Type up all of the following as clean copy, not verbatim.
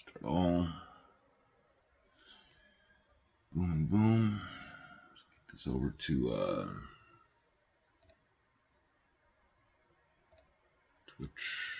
Start all. Boom and boom. Let's get this over to Twitch.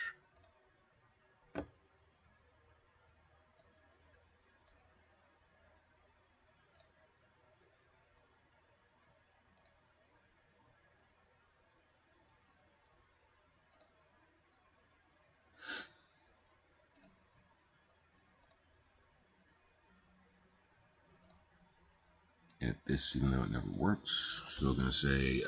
Edit this even though it never works. Still gonna say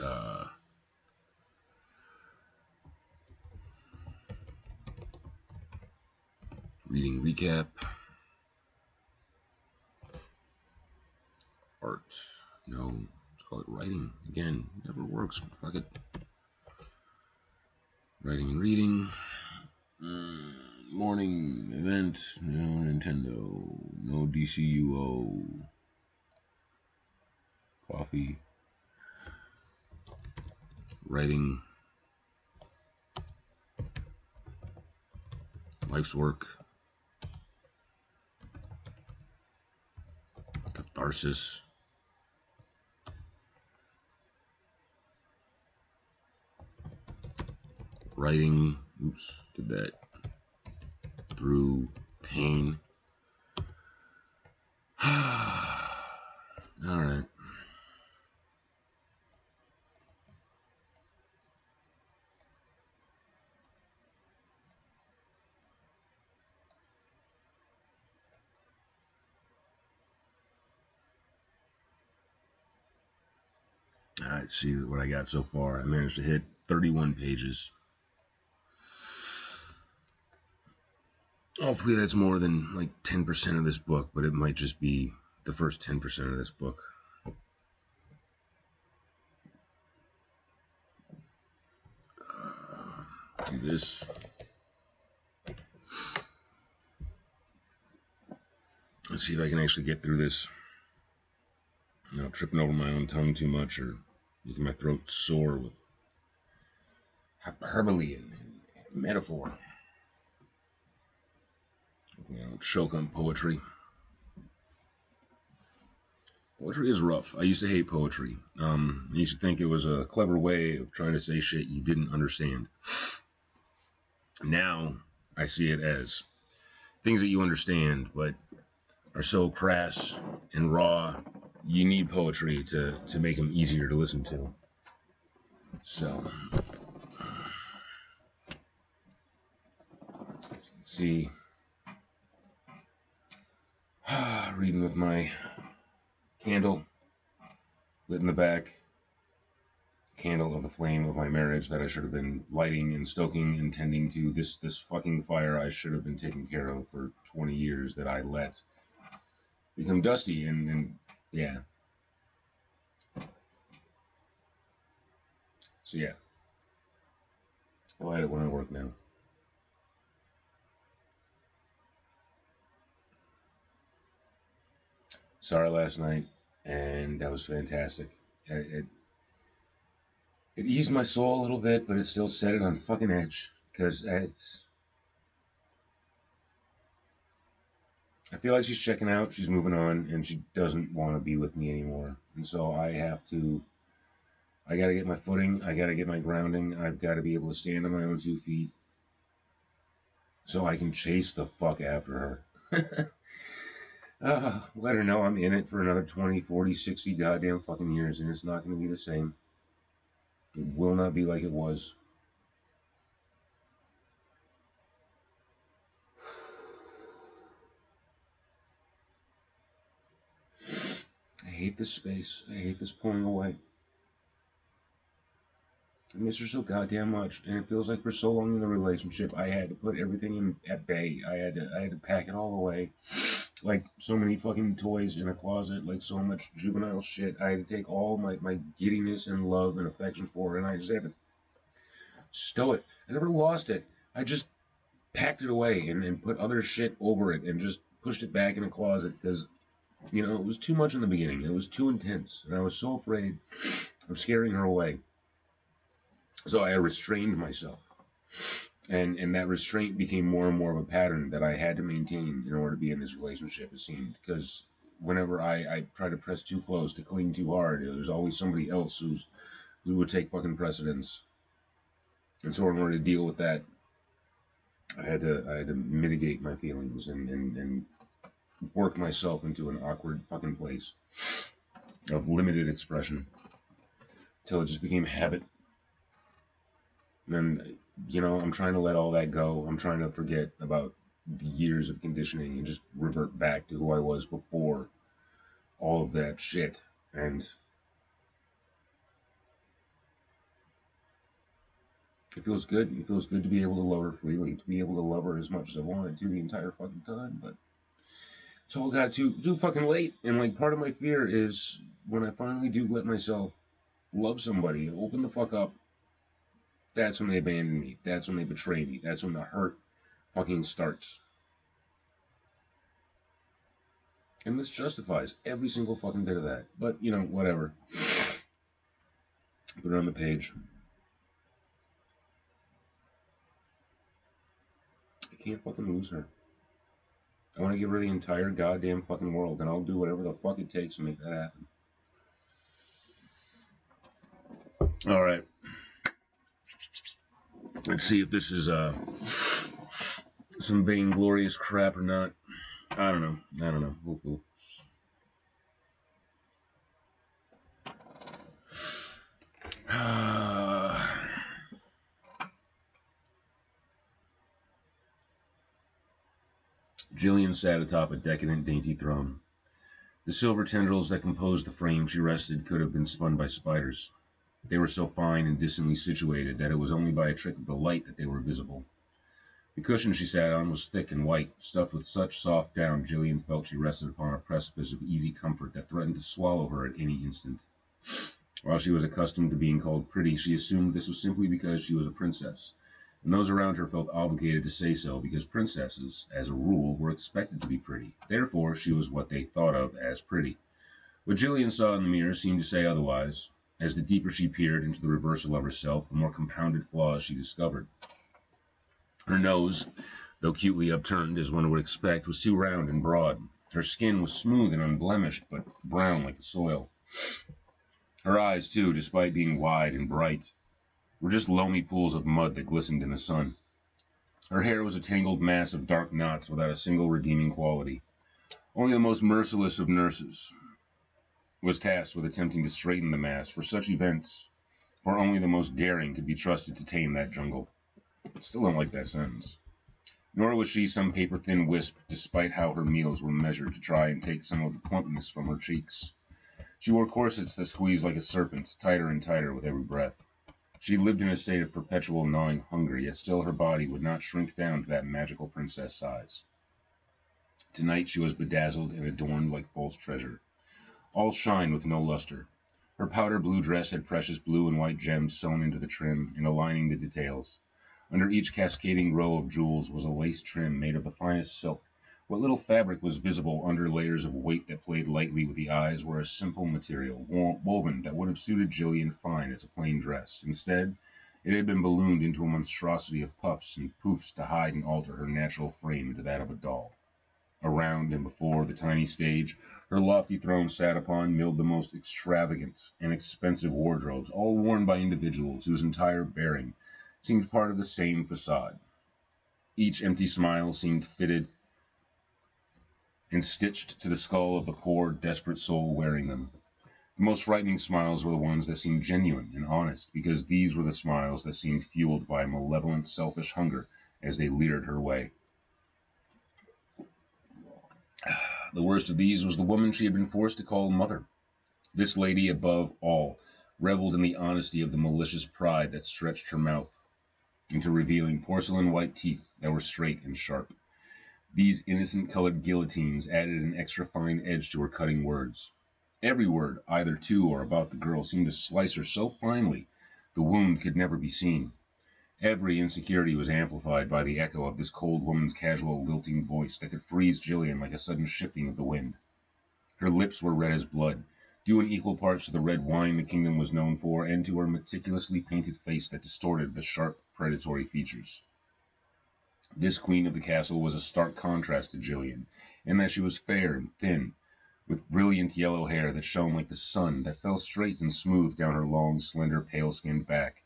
reading recap. Art. No, let's call it writing. Again, never works. Fuck it. Writing and reading. Morning event. No Nintendo. No DCUO. Coffee. Writing. Life's work. Catharsis. Writing. Oops, did that. Through pain. Alright. Alright, see what I got so far. I managed to hit 31 pages. Hopefully that's more than like 10% of this book, but it might just be the first 10% of this book. Do this. Let's see if I can actually get through this. You know, tripping over my own tongue too much or making my throat sore with hyperbole and metaphor. You know, choke on poetry. Poetry is rough. I used to hate poetry. I used to think it was a clever way of trying to say shit you didn't understand. Now I see it as things that you understand but are so crass and raw, you need poetry to make them easier to listen to. So, let's see. Reading with my candle lit in the back. Candle of the flame of my marriage that I should have been lighting and stoking and tending to. This fucking fire I should have been taking care of for 20 years that I let become dusty and yeah. So yeah. I light it when I work now. Saw it last night, and that was fantastic. It eased my soul a little bit, but it still set it on fucking edge. Because I feel like she's checking out, she's moving on, and she doesn't want to be with me anymore. And so I gotta get my footing, I gotta get my grounding, I've gotta be able to stand on my own 2 feet so I can chase the fuck after her. Let her know I'm in it for another 20, 40, 60 goddamn fucking years, and it's not gonna be the same. It will not be like it was. I hate this space. I hate this pulling away. I miss her so goddamn much, and it feels like for so long in the relationship, I had to put everything at bay. I had to pack it all away, like so many fucking toys in a closet, like so much juvenile shit. I had to take all my giddiness and love and affection for her, and I just had to stow it. I never lost it. I just packed it away and put other shit over it and just pushed it back in a closet because, you know, it was too much in the beginning. It was too intense, and I was so afraid of scaring her away. So I restrained myself. And that restraint became more and more of a pattern that I had to maintain in order to be in this relationship, it seemed. Because whenever I try to press too close, to cling too hard, there's always somebody else who would take fucking precedence. And so in order to deal with that, I had to mitigate my feelings and work myself into an awkward fucking place of limited expression till it just became habit. And I'm trying to let all that go. I'm trying to forget about the years of conditioning and just revert back to who I was before all of that shit. And it feels good. It feels good to be able to love her freely, to be able to love her as much as I wanted to the entire fucking time. But it's all got too fucking late. And like part of my fear is when I finally do let myself love somebody, open the fuck up, that's when they abandon me. That's when they betray me. That's when the hurt fucking starts. And this justifies every single fucking bit of that. But, whatever. Put it on the page. I can't fucking lose her. I want to give her the entire goddamn fucking world, and I'll do whatever the fuck it takes to make that happen. Alright. Let's see if this is some vainglorious crap or not. I don't know. We'll. Jillian sat atop a decadent, dainty throne. The silver tendrils that composed the frame she rested could have been spun by spiders. They were so fine and distantly situated that it was only by a trick of the light that they were visible. The cushion she sat on was thick and white, stuffed with such soft down Jillian felt she rested upon a precipice of easy comfort that threatened to swallow her at any instant. While she was accustomed to being called pretty, she assumed this was simply because she was a princess, and those around her felt obligated to say so because princesses, as a rule, were expected to be pretty. Therefore, she was what they thought of as pretty. What Jillian saw in the mirror seemed to say otherwise. As the deeper she peered into the reversal of herself, the more compounded flaws she discovered. Her nose, though cutely upturned as one would expect, was too round and broad. Her skin was smooth and unblemished, but brown like the soil. Her eyes, too, despite being wide and bright, were just loamy pools of mud that glistened in the sun. Her hair was a tangled mass of dark knots without a single redeeming quality. Only the most merciless of nurses was tasked with attempting to straighten the mass for such events, for only the most daring could be trusted to tame that jungle. Still don't like that sentence. Nor was she some paper-thin wisp, despite how her meals were measured to try and take some of the plumpness from her cheeks. She wore corsets that squeezed like a serpent's, tighter and tighter with every breath. She lived in a state of perpetual gnawing hunger, yet still her body would not shrink down to that magical princess size. Tonight she was bedazzled and adorned like false treasure, all shine with no luster. Her powder blue dress had precious blue and white gems sewn into the trim and aligning the details. Under each cascading row of jewels was a lace trim made of the finest silk. What little fabric was visible under layers of weight that played lightly with the eyes were a simple material, woven that would have suited Jillian fine as a plain dress. Instead, it had been ballooned into a monstrosity of puffs and poofs to hide and alter her natural frame into that of a doll. Around and before the tiny stage her lofty throne sat upon milled the most extravagant and expensive wardrobes, all worn by individuals whose entire bearing seemed part of the same facade. Each empty smile seemed fitted and stitched to the skull of the poor, desperate soul wearing them. The most frightening smiles were the ones that seemed genuine and honest, because these were the smiles that seemed fueled by a malevolent, selfish hunger as they leered her way. The worst of these was the woman she had been forced to call mother. This lady, above all, reveled in the honesty of the malicious pride that stretched her mouth into revealing porcelain-white teeth that were straight and sharp. These innocent-colored guillotines added an extra fine edge to her cutting words. Every word, either to or about the girl, seemed to slice her so finely the wound could never be seen. Every insecurity was amplified by the echo of this cold woman's casual, lilting voice that could freeze Jillian like a sudden shifting of the wind. Her lips were red as blood, due in equal parts to the red wine the kingdom was known for, and to her meticulously painted face that distorted the sharp, predatory features. This queen of the castle was a stark contrast to Gillian, in that she was fair and thin, with brilliant yellow hair that shone like the sun, that fell straight and smooth down her long, slender, pale-skinned back.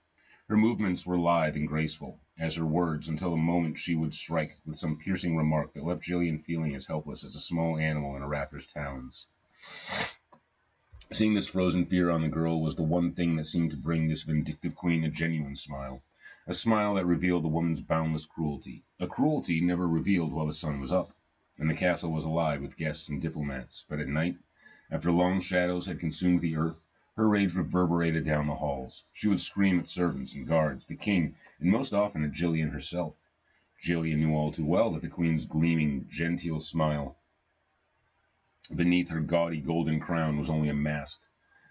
Her movements were lithe and graceful, as her words, until the moment she would strike with some piercing remark that left Gillian feeling as helpless as a small animal in a raptor's talons. Seeing this frozen fear on the girl was the one thing that seemed to bring this vindictive queen a genuine smile. A smile that revealed the woman's boundless cruelty. A cruelty never revealed while the sun was up, and the castle was alive with guests and diplomats. But at night, after long shadows had consumed the earth, her rage reverberated down the halls. She would scream at servants and guards, the king, and most often at Gillian herself. Gillian knew all too well that the queen's gleaming, genteel smile beneath her gaudy golden crown was only a mask,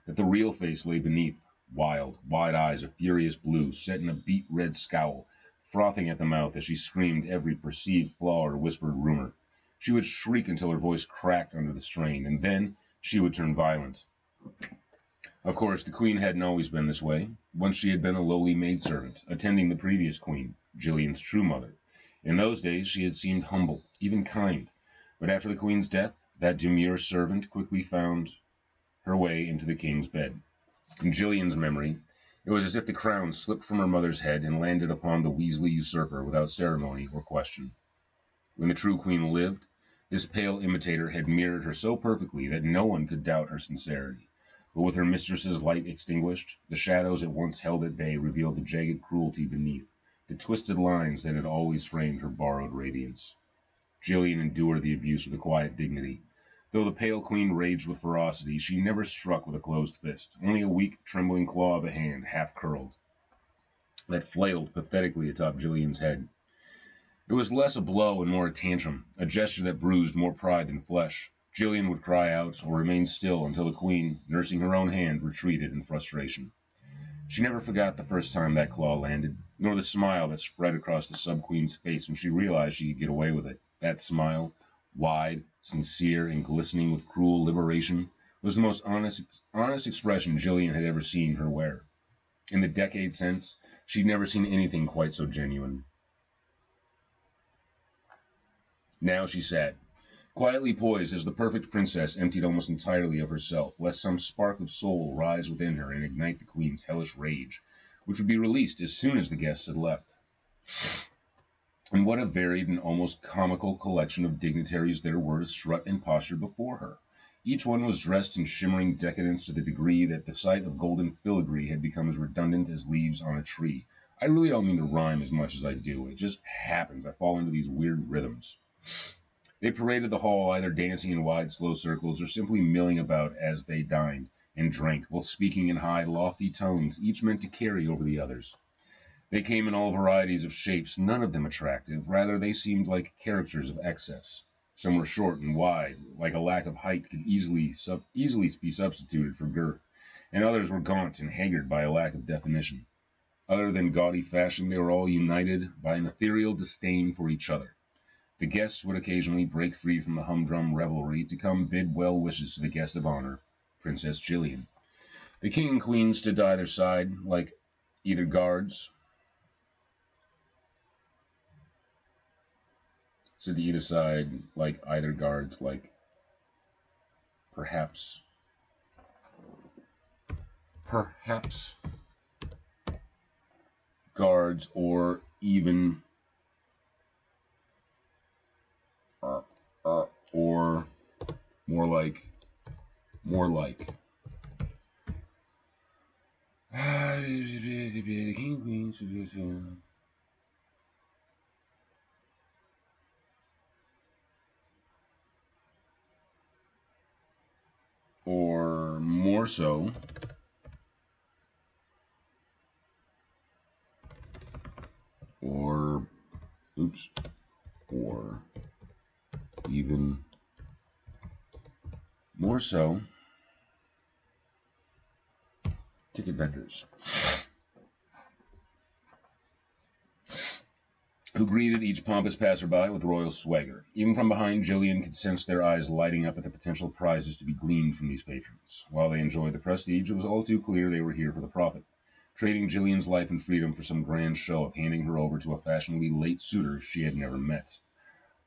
that the real face lay beneath, wild, wide eyes of furious blue, set in a beet-red scowl, frothing at the mouth as she screamed every perceived flaw or whispered rumor. She would shriek until her voice cracked under the strain, and then she would turn violent. Of course, the queen hadn't always been this way. Once she had been a lowly maidservant, attending the previous queen, Gillian's true mother. In those days she had seemed humble, even kind, but after the queen's death, that demure servant quickly found her way into the king's bed. In Gillian's memory, it was as if the crown slipped from her mother's head and landed upon the Weasley usurper without ceremony or question. When the true queen lived, this pale imitator had mirrored her so perfectly that no one could doubt her sincerity. But with her mistress's light extinguished, the shadows it once held at bay revealed the jagged cruelty beneath, the twisted lines that had always framed her borrowed radiance. Gillian endured the abuse with a quiet dignity. Though the pale queen raged with ferocity, she never struck with a closed fist, only a weak, trembling claw of a hand, half-curled, that flailed pathetically atop Gillian's head. It was less a blow and more a tantrum, a gesture that bruised more pride than flesh. Gillian would cry out or remain still until the queen, nursing her own hand, retreated in frustration. She never forgot the first time that claw landed, nor the smile that spread across the sub-queen's face when she realized she could get away with it. That smile, wide, sincere, and glistening with cruel liberation, was the most honest expression Gillian had ever seen her wear. In the decade since, she'd never seen anything quite so genuine. Now she sat, quietly poised as the perfect princess emptied almost entirely of herself, lest some spark of soul rise within her and ignite the queen's hellish rage, which would be released as soon as the guests had left. And what a varied and almost comical collection of dignitaries there were to strut and posture before her. Each one was dressed in shimmering decadence to the degree that the sight of golden filigree had become as redundant as leaves on a tree. I really don't mean to rhyme as much as I do. It just happens. I fall into these weird rhythms. They paraded the hall, either dancing in wide, slow circles or simply milling about as they dined and drank, while speaking in high, lofty tones, each meant to carry over the others. They came in all varieties of shapes, none of them attractive. Rather, they seemed like characters of excess. Some were short and wide, like a lack of height could easily be substituted for girth, and others were gaunt and haggard by a lack of definition. Other than gaudy fashion, they were all united by an ethereal disdain for each other. The guests would occasionally break free from the humdrum revelry to come bid well wishes to the guest of honor, Princess Gillian. The king and queen stood to either side, like either guards, stood to either side, like either guards, like perhaps guards, or even or more like or more so or even more so ticket vendors who greeted each pompous passerby with royal swagger. Even from behind, Gillian could sense their eyes lighting up at the potential prizes to be gleaned from these patrons. While they enjoyed the prestige, it was all too clear they were here for the profit. trading Jillian's life and freedom for some grand show of handing her over to a fashionably late suitor she had never met.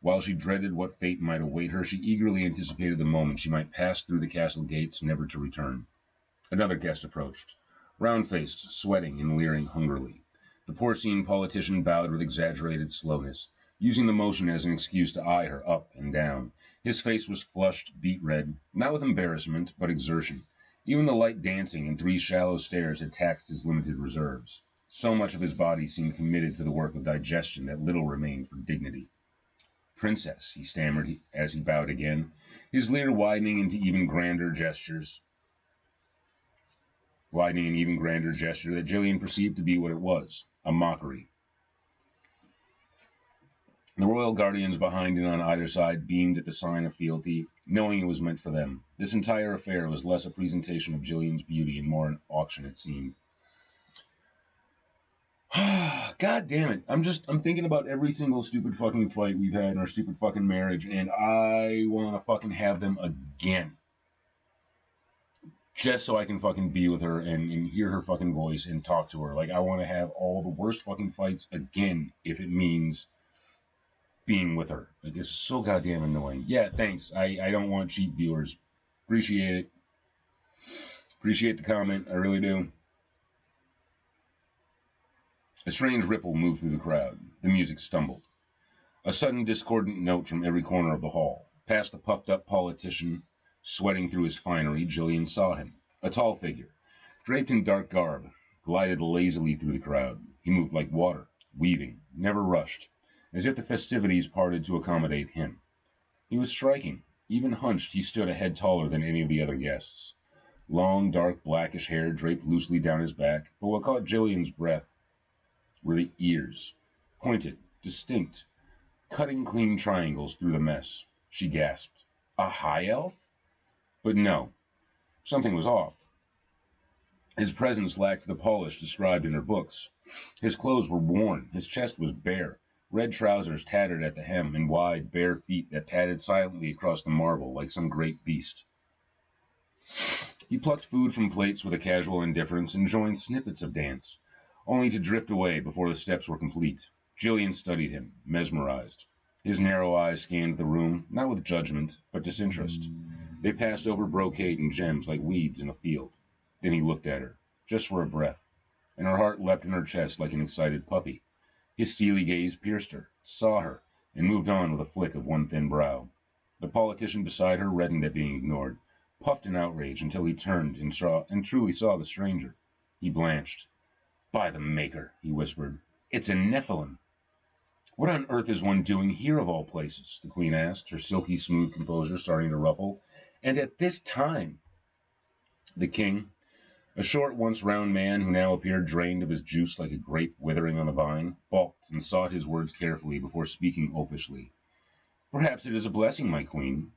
While she dreaded what fate might await her, she eagerly anticipated the moment she might pass through the castle gates, never to return. Another guest approached, round-faced, sweating and leering hungrily. The porcine politician bowed with exaggerated slowness, using the motion as an excuse to eye her up and down. His face was flushed, beet red, not with embarrassment, but exertion. Even the light dancing and 3 shallow stares had taxed his limited reserves. So much of his body seemed committed to the work of digestion that little remained for dignity. "Princess," he stammered as he bowed again, his leer widening an even grander gesture that Jillian perceived to be what it was, a mockery. The royal guardians behind and on either side beamed at the sign of fealty, knowing it was meant for them. This entire affair was less a presentation of Jillian's beauty and more an auction, it seemed. God damn it. I'm thinking about every single stupid fucking fight we've had in our stupid fucking marriage, and I want to fucking have them again. Just so I can fucking be with her and hear her fucking voice and talk to her. Like, I want to have all the worst fucking fights again if it means being with her. Like, it's so goddamn annoying. Yeah, thanks. I don't want cheap viewers. Appreciate it. Appreciate the comment. I really do. A strange ripple moved through the crowd. The music stumbled. A sudden discordant note from every corner of the hall. Past the puffed-up politician, sweating through his finery, Jillian saw him. A tall figure, draped in dark garb, glided lazily through the crowd. He moved like water, weaving, never rushed, as if the festivities parted to accommodate him. He was striking. Even hunched, he stood a head taller than any of the other guests. Long, dark, blackish hair draped loosely down his back, but what caught Jillian's breath were the ears, pointed, distinct, cutting clean triangles through the mess. She gasped. A high elf? But no, something was off. His presence lacked the polish described in her books. His clothes were worn, his chest was bare, red trousers tattered at the hem, and wide, bare feet that padded silently across the marble like some great beast. He plucked food from plates with a casual indifference and joined snippets of dance, only to drift away before the steps were complete. Jillian studied him, mesmerized. His narrow eyes scanned the room, not with judgment, but disinterest. They passed over brocade and gems like weeds in a field. Then he looked at her, just for a breath, and her heart leapt in her chest like an excited puppy. His steely gaze pierced her, saw her, and moved on with a flick of one thin brow. The politician beside her reddened at being ignored, puffed in outrage until he turned and truly saw the stranger. He blanched. "By the Maker," he whispered, "it's a Nephilim." "What on earth is one doing here of all places?" the Queen asked, her silky smooth composure starting to ruffle. "And at this time?" The King, a short, once round man who now appeared drained of his juice like a grape withering on the vine, balked and sought his words carefully before speaking oafishly. "Perhaps it is a blessing, my Queen."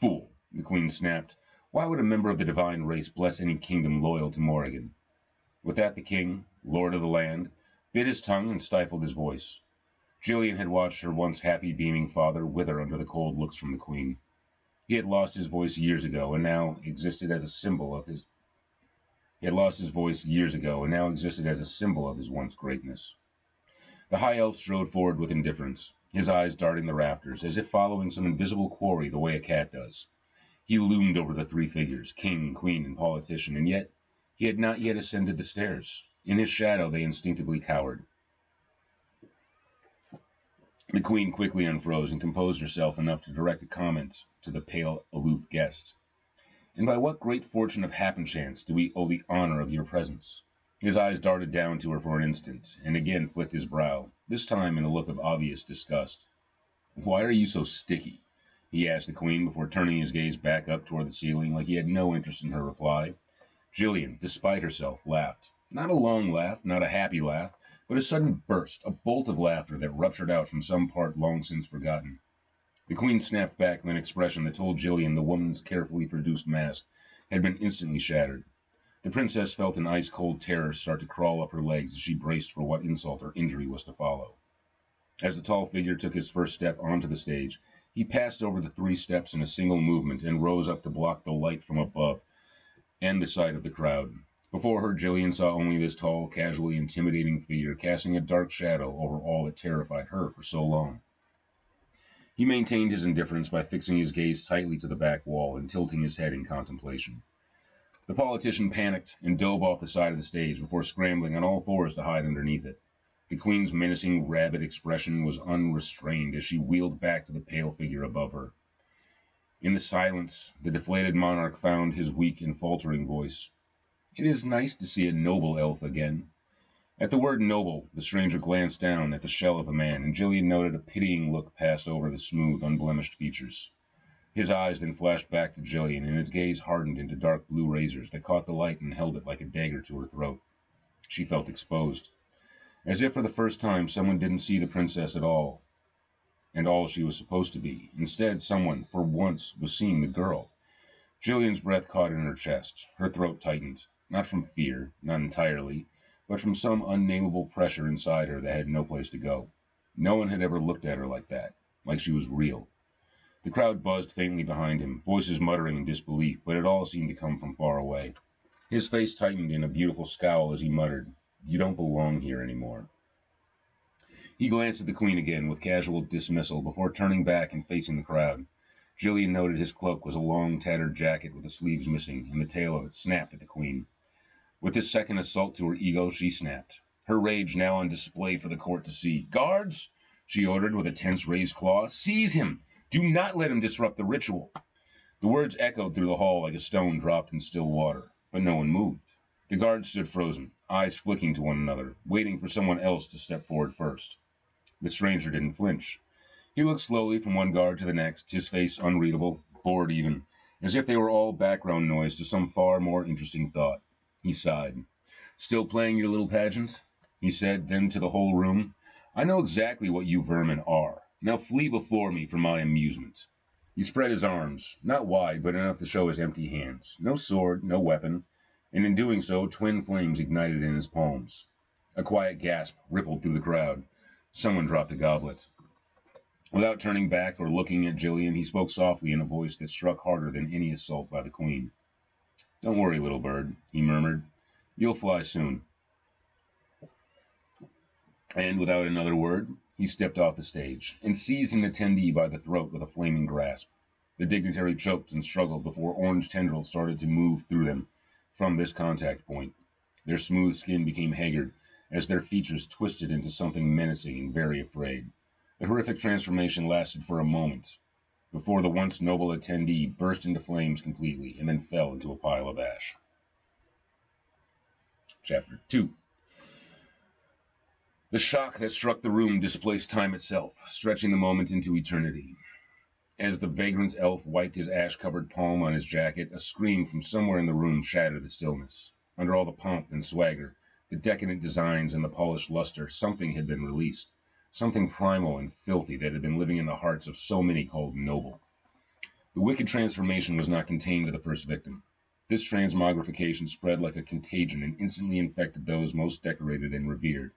"Fool," the Queen snapped. "Why would a member of the divine race bless any kingdom loyal to Morrigan?" With that the King, lord of the land, bit his tongue and stifled his voice. Jillian had watched her once happy, beaming father wither under the cold looks from the Queen. He had lost his voice years ago, and now existed as a symbol of his once greatness. The high elf strode forward with indifference, his eyes darting the rafters, as if following some invisible quarry the way a cat does. He loomed over the 3 figures, king, queen, and politician, and yet he had not yet ascended the stairs. In his shadow they instinctively cowered. The Queen quickly unfroze and composed herself enough to direct a comment to the pale, aloof guest. "And by what great fortune of happenchance do we owe the honor of your presence?" His eyes darted down to her for an instant, and again flicked his brow, this time in a look of obvious disgust. "Why are you so sticky?" he asked the Queen before turning his gaze back up toward the ceiling like he had no interest in her reply. Jillian, despite herself, laughed. Not a long laugh, not a happy laugh, but a sudden burst, a bolt of laughter that ruptured out from some part long since forgotten. The Queen snapped back with an expression that told Jillian the woman's carefully produced mask had been instantly shattered. The princess felt an ice-cold terror start to crawl up her legs as she braced for what insult or injury was to follow. As the tall figure took his first step onto the stage, he passed over the 3 steps in a single movement and rose up to block the light from above and the sight of the crowd. Before her, Jillian saw only this tall, casually intimidating figure casting a dark shadow over all that terrified her for so long. He maintained his indifference by fixing his gaze tightly to the back wall and tilting his head in contemplation. The politician panicked and dove off the side of the stage before scrambling on all fours to hide underneath it. The Queen's menacing, rabid expression was unrestrained as she wheeled back to the pale figure above her. In the silence, the deflated monarch found his weak and faltering voice. "It is nice to see a noble elf again." At the word noble, the stranger glanced down at the shell of a man, and Jillian noted a pitying look pass over the smooth, unblemished features. His eyes then flashed back to Jillian, and his gaze hardened into dark blue razors that caught the light and held it like a dagger to her throat. She felt exposed. As if for the first time someone didn't see the princess at all, and all she was supposed to be. Instead, someone, for once, was seeing the girl. Jillian's breath caught in her chest. Her throat tightened. Not from fear, not entirely, but from some unnameable pressure inside her that had no place to go. No one had ever looked at her like that, like she was real. The crowd buzzed faintly behind him, voices muttering in disbelief, but it all seemed to come from far away. His face tightened in a beautiful scowl as he muttered, "You don't belong here anymore." He glanced at the Queen again with casual dismissal before turning back and facing the crowd. Jillian noted his cloak was a long, tattered jacket with the sleeves missing, and the tail of it snapped at the Queen. With this second assault to her ego, she snapped, her rage now on display for the court to see. "Guards!" she ordered with a tense raised claw. "Seize him! Do not let him disrupt the ritual." The words echoed through the hall like a stone dropped in still water, but no one moved. The guards stood frozen, eyes flicking to one another, waiting for someone else to step forward first. The stranger didn't flinch. He looked slowly from one guard to the next, his face unreadable, bored even, as if they were all background noise to some far more interesting thought. He sighed. "Still playing your little pageant?" he said, then to the whole room. "I know exactly what you vermin are. Now flee before me for my amusement." He spread his arms, not wide, but enough to show his empty hands. No sword, no weapon, and in doing so, twin flames ignited in his palms. A quiet gasp rippled through the crowd. Someone dropped a goblet. Without turning back or looking at Jillian, he spoke softly in a voice that struck harder than any assault by the Queen. "Don't worry, little bird," he murmured. "You'll fly soon." And without another word, he stepped off the stage and seized an attendee by the throat with a flaming grasp. The dignitary choked and struggled before orange tendrils started to move through them from this contact point. Their smooth skin became haggard as their features twisted into something menacing and very afraid. The horrific transformation lasted for a moment, before the once noble attendee burst into flames completely and then fell into a pile of ash. Chapter 2. The shock that struck the room displaced time itself, stretching the moment into eternity. As the vagrant elf wiped his ash-covered palm on his jacket, a scream from somewhere in the room shattered the stillness. Under all the pomp and swagger, the decadent designs and the polished luster, something had been released. Something primal and filthy that had been living in the hearts of so many called noble. The wicked transformation was not contained to the first victim. This transmogrification spread like a contagion and instantly infected those most decorated and revered.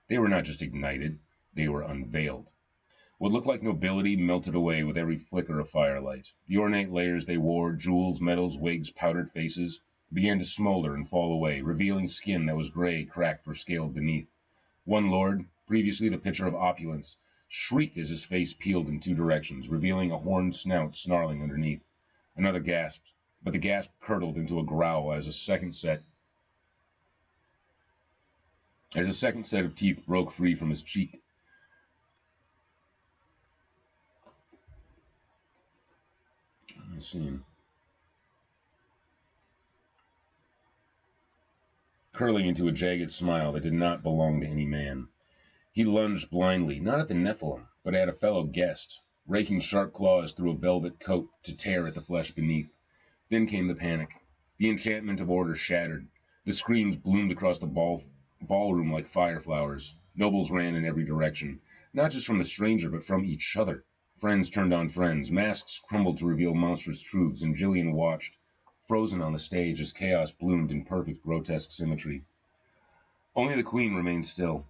They were not just ignited, they were unveiled. What looked like nobility melted away with every flicker of firelight. The ornate layers they wore, jewels, medals, wigs, powdered faces, began to smolder and fall away, revealing skin that was gray, cracked, or scaled beneath. One lord, previously the picture of opulence, shrieked as his face peeled in two directions, revealing a horned snout snarling underneath. Another gasped, but the gasp curdled into a growl as a second set of teeth broke free from his cheek. Let's see. Curling into a jagged smile that did not belong to any man. He lunged blindly, not at the Nephilim, but at a fellow guest, raking sharp claws through a velvet coat to tear at the flesh beneath. Then came the panic. The enchantment of order shattered. The screams bloomed across the ballroom like fireflowers. Nobles ran in every direction, not just from the stranger, but from each other. Friends turned on friends. Masks crumbled to reveal monstrous truths, and Jillian watched, frozen on the stage as chaos bloomed in perfect grotesque symmetry. Only the Queen remained still.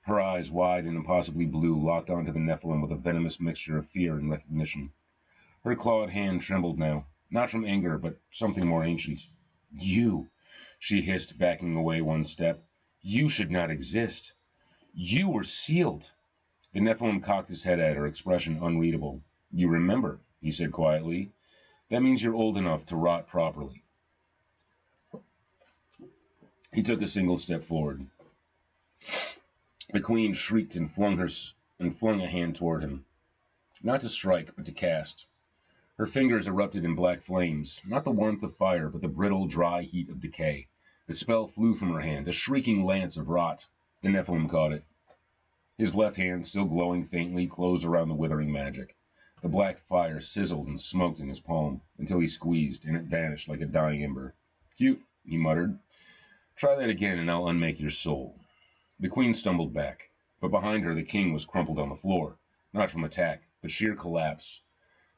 Her eyes, wide and impossibly blue, locked onto the Nephilim with a venomous mixture of fear and recognition. Her clawed hand trembled now, not from anger, but something more ancient. "You! she hissed, backing away one step. You should not exist. You were sealed. The Nephilim cocked his head at her, expression unreadable. You remember, he said quietly. That means you're old enough to rot properly. He took a single step forward. The queen shrieked and flung a hand toward him. Not to strike, but to cast. Her fingers erupted in black flames, not the warmth of fire, but the brittle, dry heat of decay. The spell flew from her hand, a shrieking lance of rot. The Nephilim caught it. His left hand, still glowing faintly, closed around the withering magic. The black fire sizzled and smoked in his palm, until he squeezed, and it vanished like a dying ember. Cute, he muttered. Try that again, and I'll unmake your soul. The queen stumbled back, but behind her the king was crumpled on the floor, not from attack, but sheer collapse.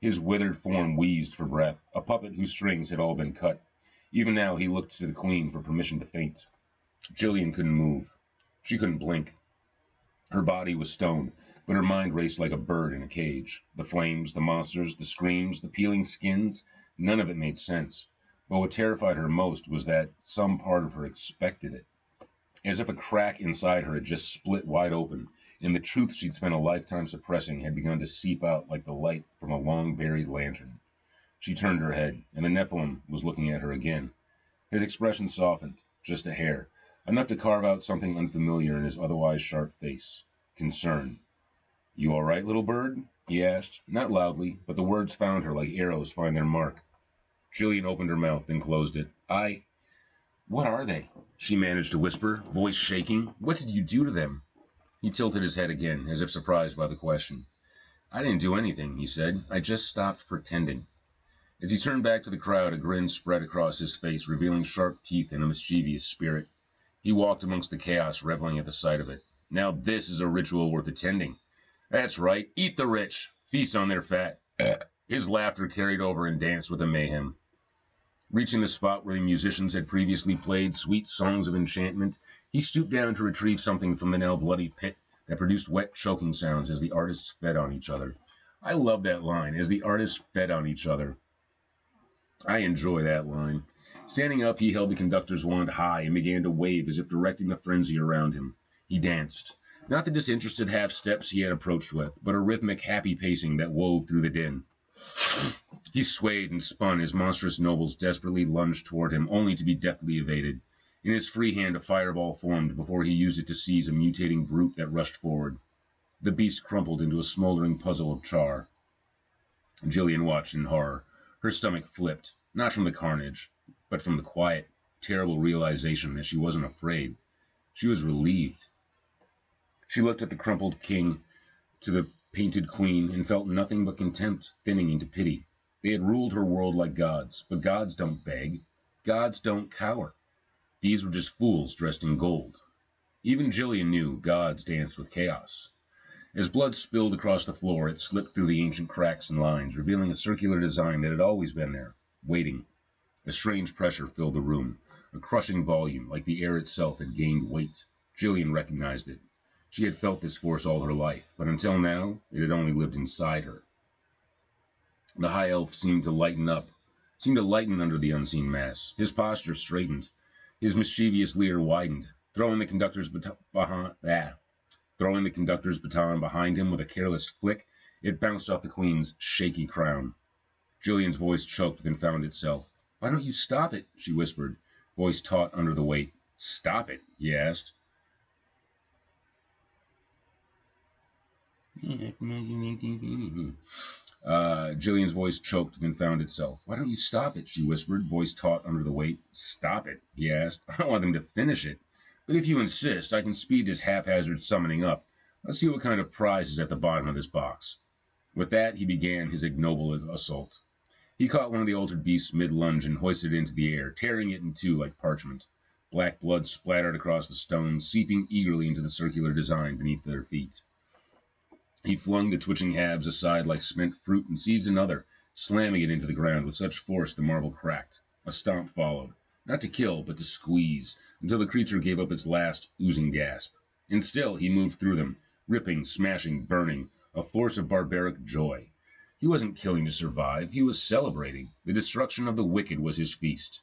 His withered form wheezed for breath, a puppet whose strings had all been cut. Even now he looked to the queen for permission to faint. Jillian couldn't move. She couldn't blink. Her body was stone, but her mind raced like a bird in a cage. The flames, the monsters, the screams, the peeling skins, none of it made sense. But what terrified her most was that some part of her expected it. As if a crack inside her had just split wide open, and the truth she'd spent a lifetime suppressing had begun to seep out like the light from a long-buried lantern. She turned her head, and the Nephilim was looking at her again. His expression softened, just a hair, enough to carve out something unfamiliar in his otherwise sharp face. Concern. You all right, little bird? He asked, not loudly, but the words found her like arrows find their mark. Jillian opened her mouth, then closed it. What are they? She managed to whisper, voice shaking. What did you do to them? He tilted his head again, as if surprised by the question. I didn't do anything, he said. I just stopped pretending. As he turned back to the crowd, a grin spread across his face, revealing sharp teeth and a mischievous spirit. He walked amongst the chaos, reveling at the sight of it. Now this is a ritual worth attending. That's right, eat the rich, feast on their fat. His laughter carried over and danced with the mayhem. Reaching the spot where the musicians had previously played sweet songs of enchantment, he stooped down to retrieve something from the now bloody pit that produced wet, choking sounds as the artists fed on each other. I love that line, as the artists fed on each other. I enjoy that line. Standing up, he held the conductor's wand high and began to wave as if directing the frenzy around him. He danced. Not the disinterested half-steps he had approached with, but a rhythmic, happy pacing that wove through the din. He swayed and spun as monstrous nobles desperately lunged toward him, only to be deftly evaded. In his free hand a fireball formed before he used it to seize a mutating brute that rushed forward. The beast crumpled into a smoldering puzzle of char. Jillian watched in horror. Her stomach flipped, not from the carnage, but from the quiet, terrible realization that she wasn't afraid. She was relieved. She looked at the crumpled king, to the painted queen, and felt nothing but contempt thinning into pity. They had ruled her world like gods, but gods don't beg. Gods don't cower. These were just fools dressed in gold. Even Jillian knew gods danced with chaos. As blood spilled across the floor, it slipped through the ancient cracks and lines, revealing a circular design that had always been there, waiting. A strange pressure filled the room, a crushing volume, like the air itself had gained weight. Jillian recognized it. She had felt this force all her life, but until now, it had only lived inside her. The high elf seemed to lighten under the unseen mass. His posture straightened. His mischievous leer widened, throwing the conductor's baton behind him with a careless flick. It bounced off the queen's shaky crown. Jillian's voice choked, then found itself. Why don't you stop it? She whispered, voice taut under the weight. Stop it? He asked. Jillian's voice choked, then found itself. Why don't you stop it? She whispered, voice taut under the weight. Stop it? He asked. I don't want them to finish it. But if you insist, I can speed this haphazard summoning up. Let's see what kind of prize is at the bottom of this box. With that, he began his ignoble assault. He caught one of the altered beasts mid-lunge and hoisted it into the air, tearing it in two like parchment. Black blood splattered across the stones, seeping eagerly into the circular design beneath their feet. He flung the twitching halves aside like spent fruit and seized another, slamming it into the ground with such force the marble cracked. A stomp followed, not to kill, but to squeeze, until the creature gave up its last oozing gasp. And still he moved through them, ripping, smashing, burning, a force of barbaric joy. He wasn't killing to survive, he was celebrating. The destruction of the wicked was his feast.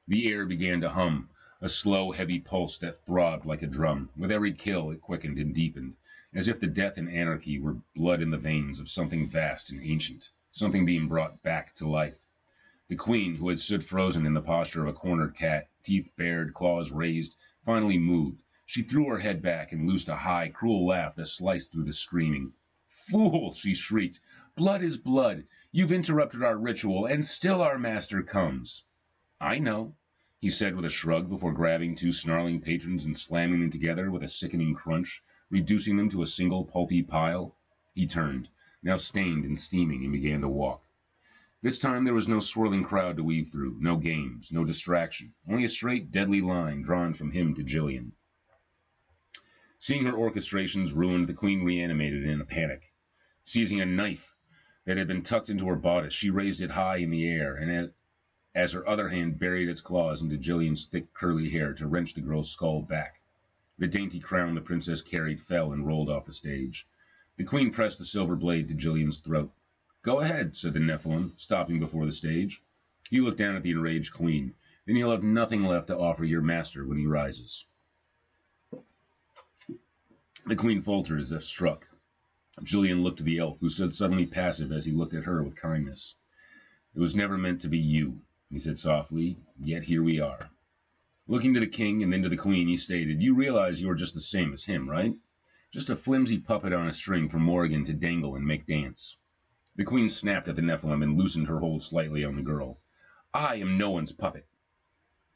The air began to hum, a slow, heavy pulse that throbbed like a drum. With every kill, it quickened and deepened, as if the death and anarchy were blood in the veins of something vast and ancient, something being brought back to life. The queen, who had stood frozen in the posture of a cornered cat, teeth bared, claws raised, finally moved. She threw her head back and loosed a high, cruel laugh that sliced through the screaming. "Fool!" she shrieked. "Blood is blood. You've interrupted our ritual, and still our master comes." "I know," he said with a shrug before grabbing two snarling patrons and slamming them together with a sickening crunch, reducing them to a single pulpy pile. He turned, now stained and steaming, and began to walk. This time there was no swirling crowd to weave through, no games, no distraction, only a straight, deadly line drawn from him to Jillian. Seeing her orchestrations ruined, the queen reanimated in a panic. Seizing a knife that had been tucked into her bodice, she raised it high in the air, and as her other hand buried its claws into Jillian's thick, curly hair to wrench the girl's skull back. The dainty crown the princess carried fell and rolled off the stage. The queen pressed the silver blade to Jillian's throat. "Go ahead," said the Nephilim, stopping before the stage. He looked down at the enraged queen. "Then you'll have nothing left to offer your master when he rises." The queen faltered as if struck. Jillian looked to the elf, who stood suddenly passive as he looked at her with kindness. "It was never meant to be you," he said softly, "yet here we are." Looking to the king and then to the queen, he stated, "You realize you are just the same as him, right? Just a flimsy puppet on a string for Morrigan to dangle and make dance." The queen snapped at the Nephilim and loosened her hold slightly on the girl. "I am no one's puppet.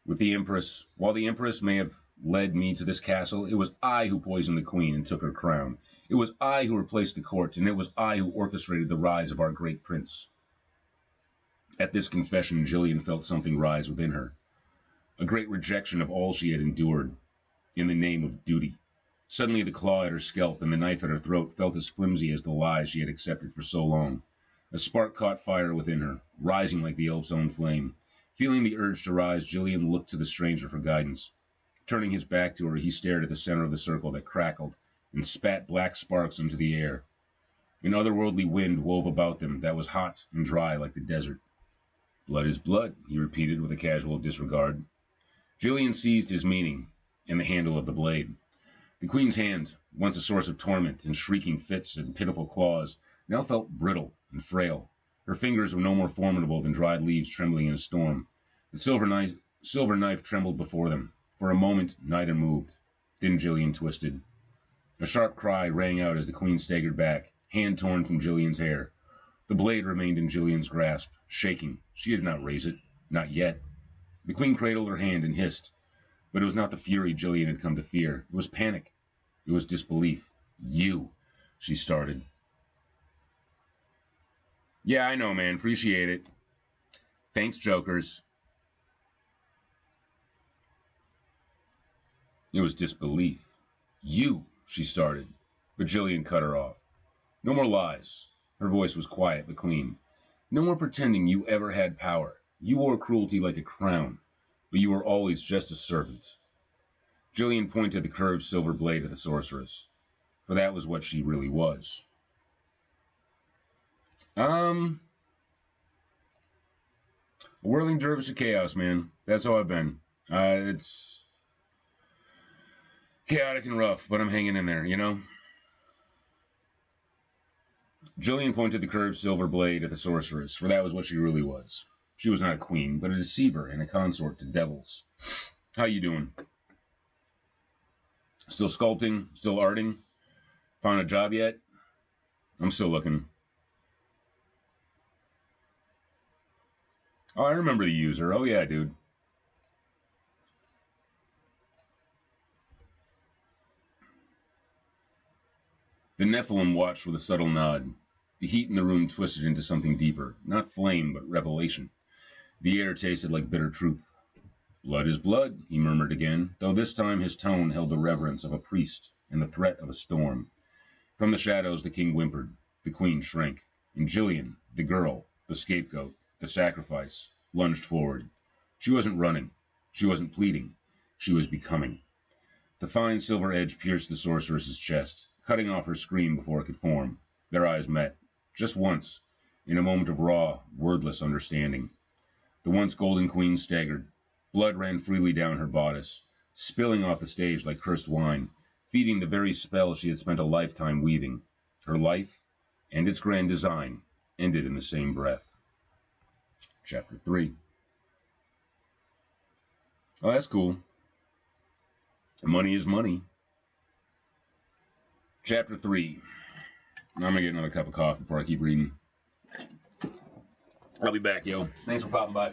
While the Empress may have led me to this castle, it was I who poisoned the queen and took her crown. It was I who replaced the court, and it was I who orchestrated the rise of our great prince." At this confession, Jillian felt something rise within her. A great rejection of all she had endured in the name of duty. Suddenly the claw at her scalp and the knife at her throat felt as flimsy as the lies she had accepted for so long. A spark caught fire within her, rising like the elf's own flame. Feeling the urge to rise, Jillian looked to the stranger for guidance. Turning his back to her, he stared at the center of the circle that crackled and spat black sparks into the air. An otherworldly wind wove about them that was hot and dry like the desert. "Blood is blood," he repeated with a casual disregard. Jillian seized his meaning and the handle of the blade. The queen's hand, once a source of torment and shrieking fits and pitiful claws, now felt brittle and frail. Her fingers were no more formidable than dried leaves trembling in a storm. The silver knife trembled before them. For a moment, neither moved. Then Jillian twisted. A sharp cry rang out as the queen staggered back, hand torn from Jillian's hair. The blade remained in Jillian's grasp, shaking. She did not raise it. Not yet. The queen cradled her hand and hissed. But it was not the fury Jillian had come to fear. It was panic. It was disbelief. "You," she started. "Yeah, I know, man. Appreciate it. Thanks, jokers." It was disbelief. "You," she started. But Jillian cut her off. "No more lies." Her voice was quiet but clean. "No more pretending you ever had power. You wore cruelty like a crown, but you were always just a servant." Jillian pointed the curved silver blade at the sorceress, for that was what she really was. A whirling dervish of chaos, man. That's how I've been. It's chaotic and rough, but I'm hanging in there, you know? Jillian pointed the curved silver blade at the sorceress, for that was what she really was. She was not a queen, but a deceiver and a consort to devils. "How you doing? Still sculpting? Still arting? Found a job yet?" "I'm still looking." "Oh, I remember the user. Oh, yeah, dude." The Nephilim watched with a subtle nod. The heat in the room twisted into something deeper, not flame, but revelation. The air tasted like bitter truth. "Blood is blood," he murmured again, though this time his tone held the reverence of a priest and the threat of a storm. From the shadows the king whimpered. The queen shrank. And Jillian, the girl, the scapegoat, the sacrifice, lunged forward. She wasn't running. She wasn't pleading. She was becoming. The fine silver edge pierced the sorceress's chest, cutting off her scream before it could form. Their eyes met. Just once, in a moment of raw, wordless understanding. The once golden queen staggered. Blood ran freely down her bodice, spilling off the stage like cursed wine, feeding the very spell she had spent a lifetime weaving. Her life and its grand design ended in the same breath. Chapter 3. Oh, that's cool. Money is money. Chapter 3. I'm going to get another cup of coffee before I keep reading. I'll be back, yo. Thanks for popping by.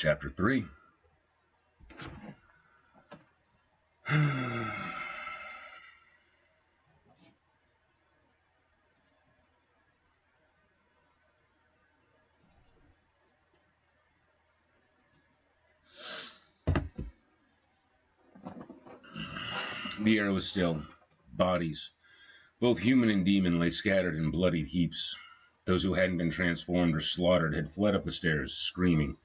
Chapter 3. The air was still. Bodies, both human and demon, lay scattered in bloodied heaps. Those who hadn't been transformed or slaughtered had fled up the stairs, screaming.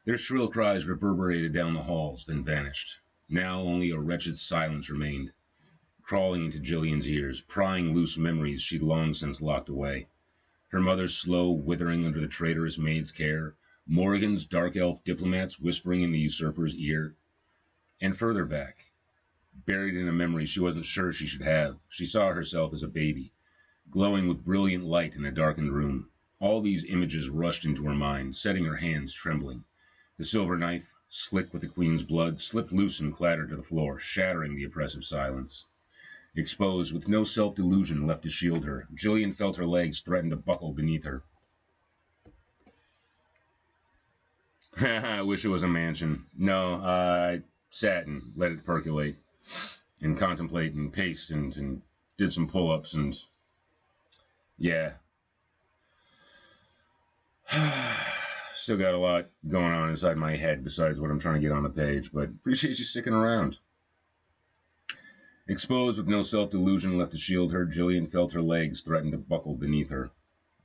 Their shrill cries reverberated down the halls, then vanished. Now only a wretched silence remained, crawling into Jillian's ears, prying loose memories she'd long since locked away. Her mother's slow withering under the traitorous maid's care, Morrigan's dark elf diplomats whispering in the usurper's ear, and further back, buried in a memory she wasn't sure she should have, she saw herself as a baby, glowing with brilliant light in a darkened room. All these images rushed into her mind, setting her hands trembling. The silver knife, slick with the queen's blood, slipped loose and clattered to the floor, shattering the oppressive silence. Exposed, with no self-delusion left to shield her, Jillian felt her legs threaten to buckle beneath her. I wish it was a mansion. No, I sat and let it percolate, and contemplate and paced and did some pull-ups and... yeah. Still got a lot going on inside my head besides what I'm trying to get on the page, but appreciate you sticking around. Exposed with no self-delusion left to shield her, Jillian felt her legs threaten to buckle beneath her.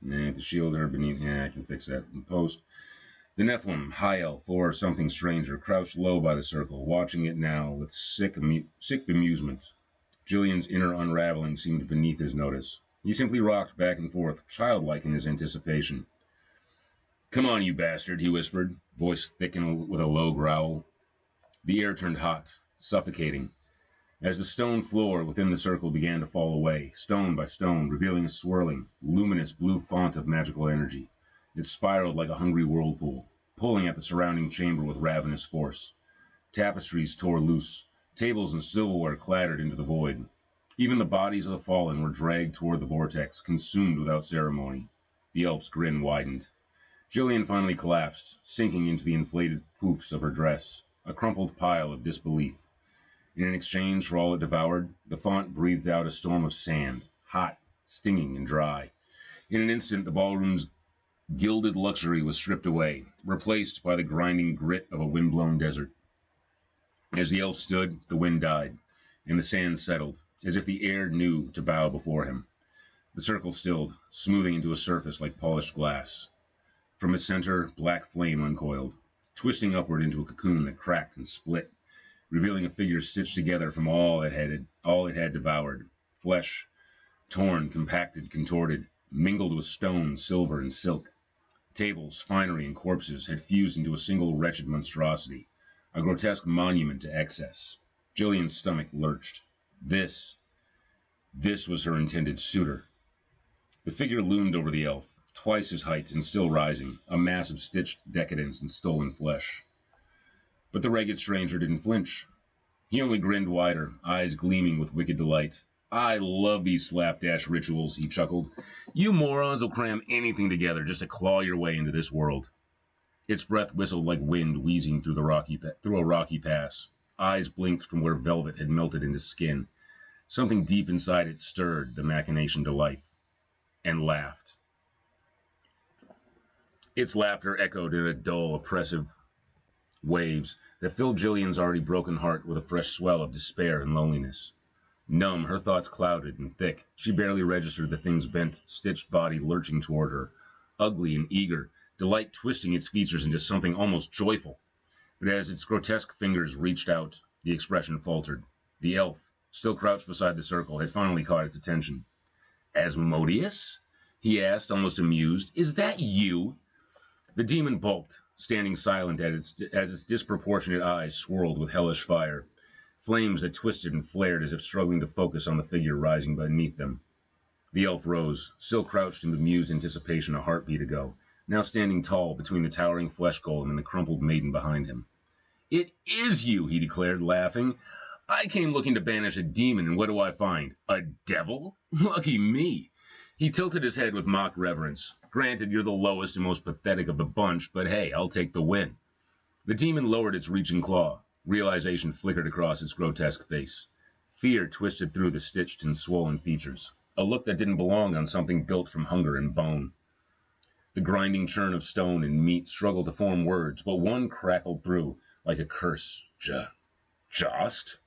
To shield her beneath... I can fix that in post. The Nephilim, high elf, or something stranger, crouched low by the circle, watching it now with sick bemusement. Jillian's inner unraveling seemed beneath his notice. He simply rocked back and forth, childlike in his anticipation. "Come on, you bastard," he whispered, voice thickened with a low growl. The air turned hot, suffocating, as the stone floor within the circle began to fall away, stone by stone, revealing a swirling, luminous blue font of magical energy. It spiraled like a hungry whirlpool, pulling at the surrounding chamber with ravenous force. Tapestries tore loose, tables and silverware clattered into the void. Even the bodies of the fallen were dragged toward the vortex, consumed without ceremony. The elf's grin widened. Jillian finally collapsed, sinking into the inflated poofs of her dress, a crumpled pile of disbelief. In exchange for all it devoured, the font breathed out a storm of sand, hot, stinging, and dry. In an instant, the ballroom's gilded luxury was stripped away, replaced by the grinding grit of a wind-blown desert. As the elf stood, the wind died, and the sand settled, as if the air knew to bow before him. The circle stilled, smoothing into a surface like polished glass. From its center, black flame uncoiled, twisting upward into a cocoon that cracked and split, revealing a figure stitched together from all it had devoured. Flesh, torn, compacted, contorted, mingled with stone, silver, and silk. Tables, finery, and corpses had fused into a single wretched monstrosity, a grotesque monument to excess. Jillian's stomach lurched. This was her intended suitor. The figure loomed over the elf, twice his height and still rising, a mass of stitched decadence and stolen flesh. But the ragged stranger didn't flinch. He only grinned wider, eyes gleaming with wicked delight. "I love these slapdash rituals," he chuckled. "You morons will cram anything together just to claw your way into this world." Its breath whistled like wind wheezing through a rocky pass. Eyes blinked from where velvet had melted into skin. Something deep inside it stirred the machination to life, and laughed. Its laughter echoed in a dull, oppressive waves that filled Jillian's already broken heart with a fresh swell of despair and loneliness. Numb, her thoughts clouded and thick, she barely registered the thing's bent, stitched body lurching toward her, ugly and eager, delight twisting its features into something almost joyful. But as its grotesque fingers reached out, the expression faltered. The elf, still crouched beside the circle, had finally caught its attention. "Asmodeus?" he asked, almost amused. "Is that you?" The demon bulked, standing silent as its disproportionate eyes swirled with hellish fire, flames that twisted and flared as if struggling to focus on the figure rising beneath them. The elf rose, still crouched in bemused anticipation a heartbeat ago, now standing tall between the towering flesh golem and the crumpled maiden behind him. "It is you," he declared, laughing. "I came looking to banish a demon, and what do I find? A devil? Lucky me." He tilted his head with mock reverence. "Granted, you're the lowest and most pathetic of the bunch, but hey, I'll take the win." The demon lowered its reaching claw. Realization flickered across its grotesque face. Fear twisted through the stitched and swollen features. A look that didn't belong on something built from hunger and bone. The grinding churn of stone and meat struggled to form words, but one crackled through like a curse. Jost?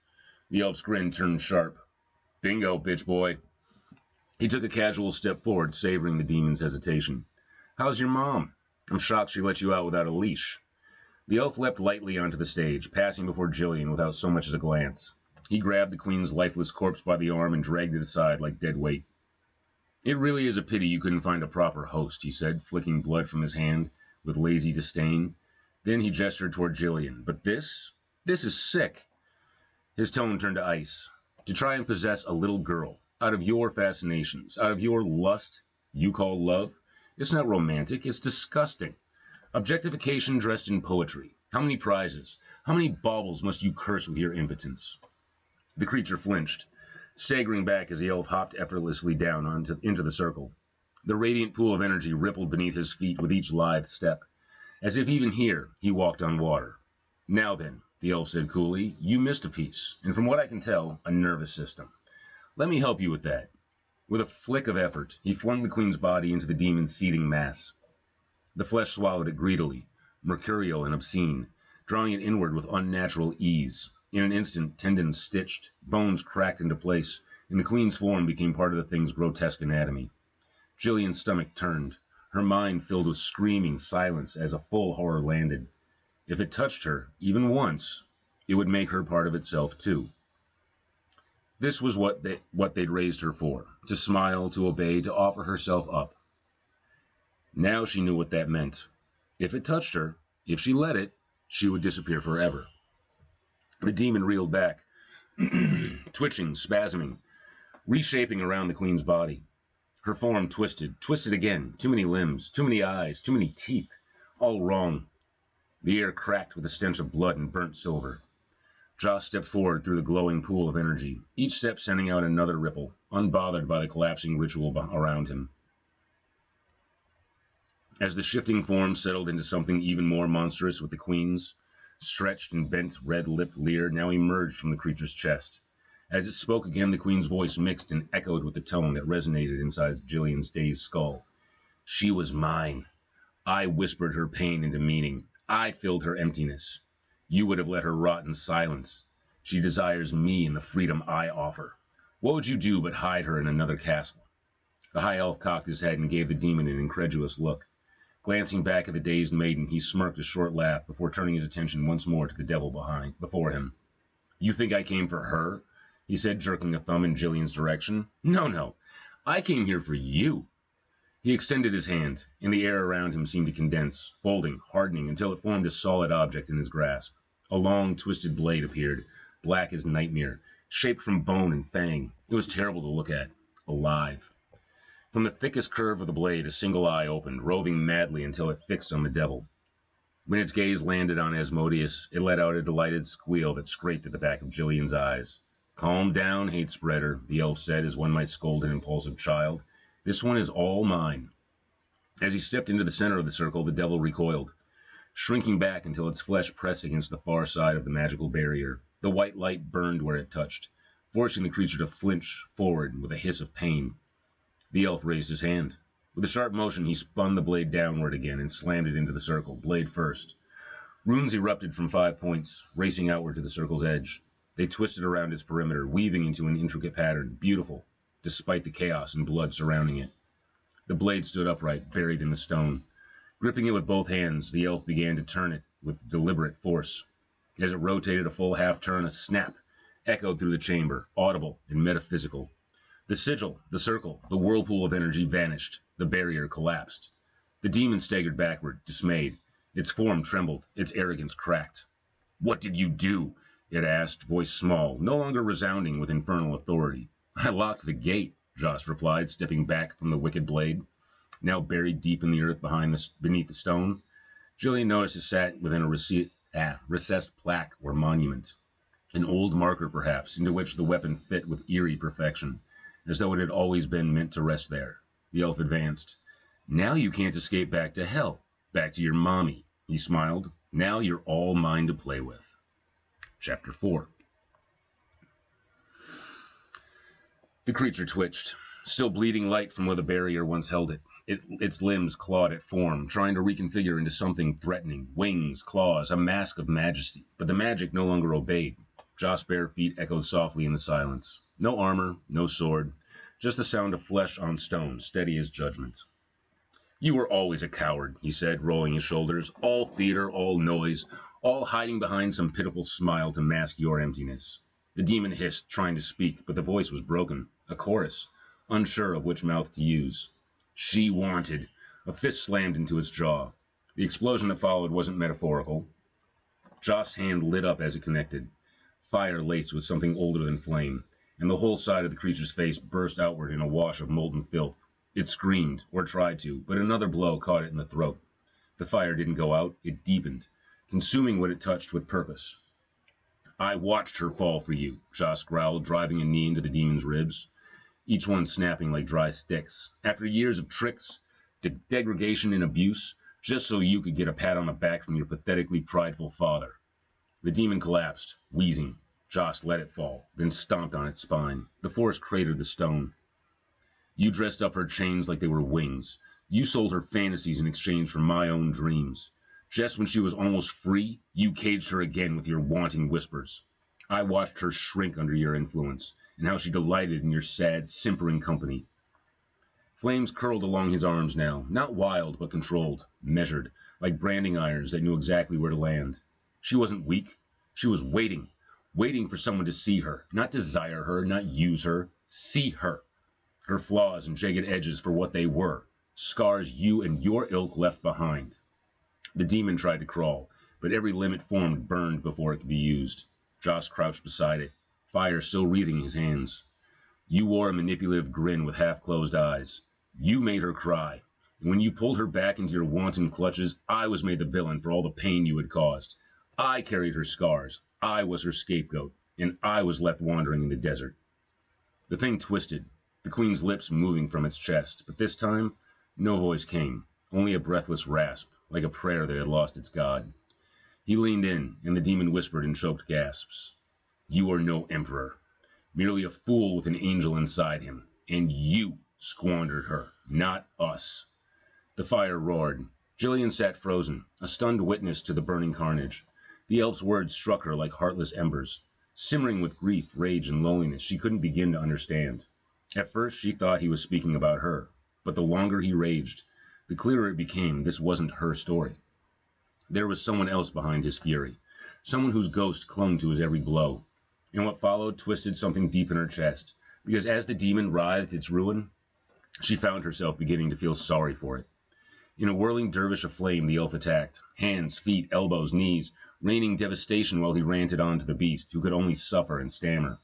The elf's grin turned sharp. Bingo, bitch boy. He took a casual step forward, savoring the demon's hesitation. How's your mom? I'm shocked she let you out without a leash. The elf leapt lightly onto the stage, passing before Jillian without so much as a glance. He grabbed the queen's lifeless corpse by the arm and dragged it aside like dead weight. It really is a pity you couldn't find a proper host, he said, flicking blood from his hand with lazy disdain. Then he gestured toward Jillian. But this is sick. His tone turned to ice. To try and possess a little girl, out of your fascinations, out of your lust you call love, it's not romantic, it's disgusting. Objectification dressed in poetry. How many prizes? How many baubles must you curse with your impotence? The creature flinched, staggering back as the elf hopped effortlessly down into the circle. The radiant pool of energy rippled beneath his feet with each lithe step, as if even here he walked on water. Now then, the elf said coolly, you missed a piece, and from what I can tell, a nervous system. Let me help you with that. With a flick of effort, he flung the queen's body into the demon's seething mass. The flesh swallowed it greedily, mercurial and obscene, drawing it inward with unnatural ease. In an instant, tendons stitched, bones cracked into place, and the queen's form became part of the thing's grotesque anatomy. Jillian's stomach turned, her mind filled with screaming silence as a full horror landed. If it touched her, even once, it would make her part of itself too. This was what they'd raised her for, to smile, to obey, to offer herself up. Now she knew what that meant. If it touched her, if she let it, she would disappear forever. The demon reeled back, twitching, spasming, reshaping around the queen's body. Her form twisted again, too many limbs, too many eyes, too many teeth, all wrong. The air cracked with the stench of blood and burnt silver. Joss stepped forward through the glowing pool of energy, each step sending out another ripple, unbothered by the collapsing ritual around him. As the shifting form settled into something even more monstrous with the queen's stretched and bent red-lipped leer now emerged from the creature's chest. As it spoke again, the queen's voice mixed and echoed with the tone that resonated inside Jillian's dazed skull. She was mine. I whispered her pain into meaning. I filled her emptiness. You would have let her rot in silence. She desires me and the freedom I offer. What would you do but hide her in another castle? The high elf cocked his head and gave the demon an incredulous look. Glancing back at the dazed maiden, he smirked a short laugh before turning his attention once more to the devil before him. You think I came for her? He said, jerking a thumb in Jillian's direction. No. I came here for you. He extended his hand, and the air around him seemed to condense, folding, hardening, until it formed a solid object in his grasp. A long, twisted blade appeared, black as nightmare, shaped from bone and fang. It was terrible to look at. Alive. From the thickest curve of the blade, a single eye opened, roving madly until it fixed on the devil. When its gaze landed on Asmodeus, it let out a delighted squeal that scraped at the back of Jillian's eyes. Calm down, hate spreader, the elf said as one might scold an impulsive child. This one is all mine. As he stepped into the center of the circle, the devil recoiled, shrinking back until its flesh pressed against the far side of the magical barrier. The white light burned where it touched, forcing the creature to flinch forward with a hiss of pain. The elf raised his hand. With a sharp motion, he spun the blade downward again and slammed it into the circle, blade first. Runes erupted from 5 points, racing outward to the circle's edge. They twisted around its perimeter, weaving into an intricate pattern, beautiful, despite the chaos and blood surrounding it. The blade stood upright, buried in the stone. Gripping it with both hands, the elf began to turn it with deliberate force. As it rotated a full half-turn, a snap echoed through the chamber, audible and metaphysical. The sigil, the circle, the whirlpool of energy vanished. The barrier collapsed. The demon staggered backward, dismayed. Its form trembled, its arrogance cracked. What did you do? It asked, voice small, no longer resounding with infernal authority. I locked the gate, Joss replied, stepping back from the wicked blade, now buried deep in the earth beneath the stone. Jillian noticed it sat within a recessed plaque or monument, an old marker perhaps, into which the weapon fit with eerie perfection, as though it had always been meant to rest there. The elf advanced. Now you can't escape back to hell, back to your mommy. He smiled. Now you're all mine to play with. Chapter 4. The creature twitched, still bleeding light from where the barrier once held it. Its limbs clawed at form, trying to reconfigure into something threatening. Wings, claws, a mask of majesty. But the magic no longer obeyed. Joss' bare feet echoed softly in the silence. No armor, no sword, just the sound of flesh on stone, steady as judgment. You were always a coward, he said, rolling his shoulders. All theater, all noise, all hiding behind some pitiful smile to mask your emptiness. The demon hissed, trying to speak, but the voice was broken. A chorus, unsure of which mouth to use. She wanted. A fist slammed into its jaw. The explosion that followed wasn't metaphorical. Joss' hand lit up as it connected. Fire laced with something older than flame, and the whole side of the creature's face burst outward in a wash of molten filth. It screamed, or tried to, but another blow caught it in the throat. The fire didn't go out, it deepened, consuming what it touched with purpose. I watched her fall for you, Joss growled, driving a knee into the demon's ribs, each one snapping like dry sticks. After years of tricks, degradation and abuse, just so you could get a pat on the back from your pathetically prideful father. The demon collapsed, wheezing. Joss let it fall, then stomped on its spine. The force cratered the stone. You dressed up her chains like they were wings. You sold her fantasies in exchange for my own dreams. Just when she was almost free, you caged her again with your wanting whispers. I watched her shrink under your influence, and how she delighted in your sad, simpering company. Flames curled along his arms now, not wild, but controlled, measured, like branding irons that knew exactly where to land. She wasn't weak. She was waiting for someone to see her, not desire her, not use her, see her. Her flaws and jagged edges for what they were, scars you and your ilk left behind. The demon tried to crawl, but every limb it formed burned before it could be used. Joss crouched beside it, fire still wreathing his hands. You wore a manipulative grin with half-closed eyes. You made her cry, and when you pulled her back into your wanton clutches, I was made the villain for all the pain you had caused. I carried her scars, I was her scapegoat, and I was left wandering in the desert. The thing twisted, the queen's lips moving from its chest, but this time, no voice came, only a breathless rasp, like a prayer that had lost its god. He leaned in, and the demon whispered in choked gasps. You are no emperor, merely a fool with an angel inside him, and you squandered her, not us. The fire roared. Jillian sat frozen, a stunned witness to the burning carnage. The elf's words struck her like heartless embers. Simmering with grief, rage, and loneliness, she couldn't begin to understand. At first, she thought he was speaking about her, but the longer he raged, the clearer it became this wasn't her story. There was someone else behind his fury, someone whose ghost clung to his every blow. And what followed twisted something deep in her chest, because as the demon writhed its ruin, she found herself beginning to feel sorry for it. In a whirling dervish of flame, the elf attacked, hands, feet, elbows, knees, raining devastation while he ranted on to the beast, who could only suffer and stammer.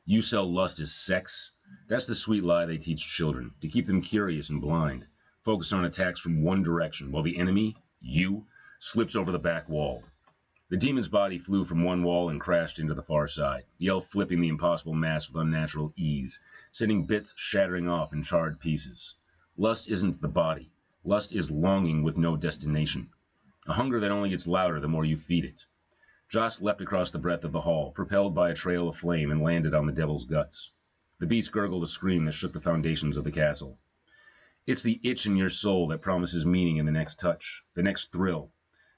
You sell lust as sex? That's the sweet lie they teach children, to keep them curious and blind, focused on attacks from one direction, while the enemy, you, slips over the back wall. The demon's body flew from one wall and crashed into the far side, the elf flipping the impossible mass with unnatural ease, sending bits shattering off in charred pieces. Lust isn't the body. Lust is longing with no destination, a hunger that only gets louder the more you feed it. Joss leapt across the breadth of the hall, propelled by a trail of flame, and landed on the devil's guts. The beast gurgled a scream that shook the foundations of the castle. It's the itch in your soul that promises meaning in the next touch, the next thrill,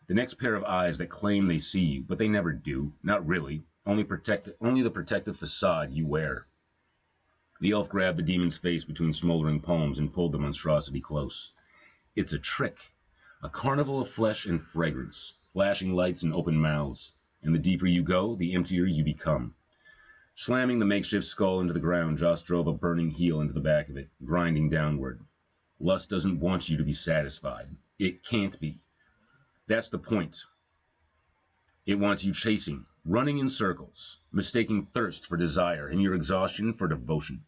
the next pair of eyes that claim they see you, but they never do, not really, only the protective facade you wear. The elf grabbed the demon's face between smoldering palms and pulled the monstrosity close. It's a trick, a carnival of flesh and fragrance, flashing lights and open mouths, and the deeper you go, the emptier you become. Slamming the makeshift skull into the ground, Joss drove a burning heel into the back of it, grinding downward. Lust doesn't want you to be satisfied. It can't be. That's the point. It wants you chasing, running in circles, mistaking thirst for desire and your exhaustion for devotion.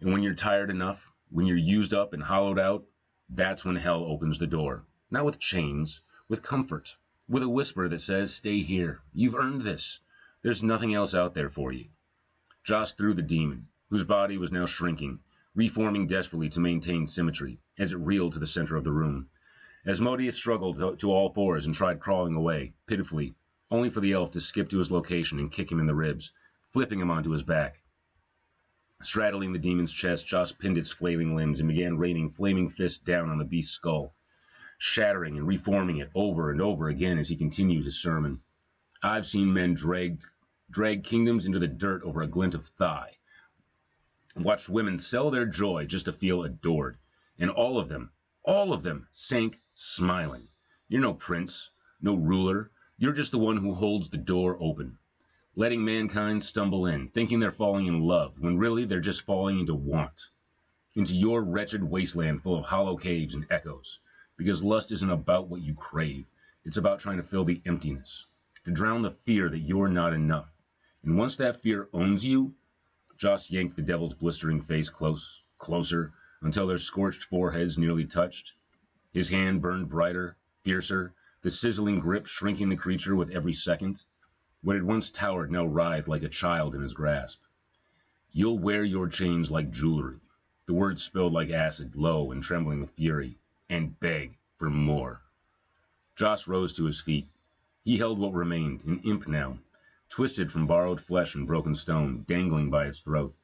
And when you're tired enough, when you're used up and hollowed out, that's when hell opens the door. Not with chains, with comfort, with a whisper that says, stay here. You've earned this. There's nothing else out there for you. Joss threw the demon, whose body was now shrinking, reforming desperately to maintain symmetry, as it reeled to the center of the room. Asmodeus struggled to all fours and tried crawling away, pitifully, only for the elf to skip to his location and kick him in the ribs, flipping him onto his back. Straddling the demon's chest, Joss pinned its flailing limbs and began raining flaming fists down on the beast's skull, shattering and reforming it over and over again as he continued his sermon. I've seen men drag kingdoms into the dirt over a glint of thigh, watched women sell their joy just to feel adored, and all of them, sank smiling. You're no prince, no ruler. You're just the one who holds the door open, letting mankind stumble in, thinking they're falling in love, when really they're just falling into want, into your wretched wasteland full of hollow caves and echoes, because lust isn't about what you crave. It's about trying to fill the emptiness, to drown the fear that you're not enough. And once that fear owns you, Joss yanked the devil's blistering face closer, until their scorched foreheads nearly touched. His hand burned brighter, fiercer, the sizzling grip shrinking the creature with every second. What had once towered now writhed like a child in his grasp. You'll wear your chains like jewelry. The words spilled like acid, low and trembling with fury, and beg for more. Joss rose to his feet. He held what remained, an imp now, twisted from borrowed flesh and broken stone, dangling by its throat.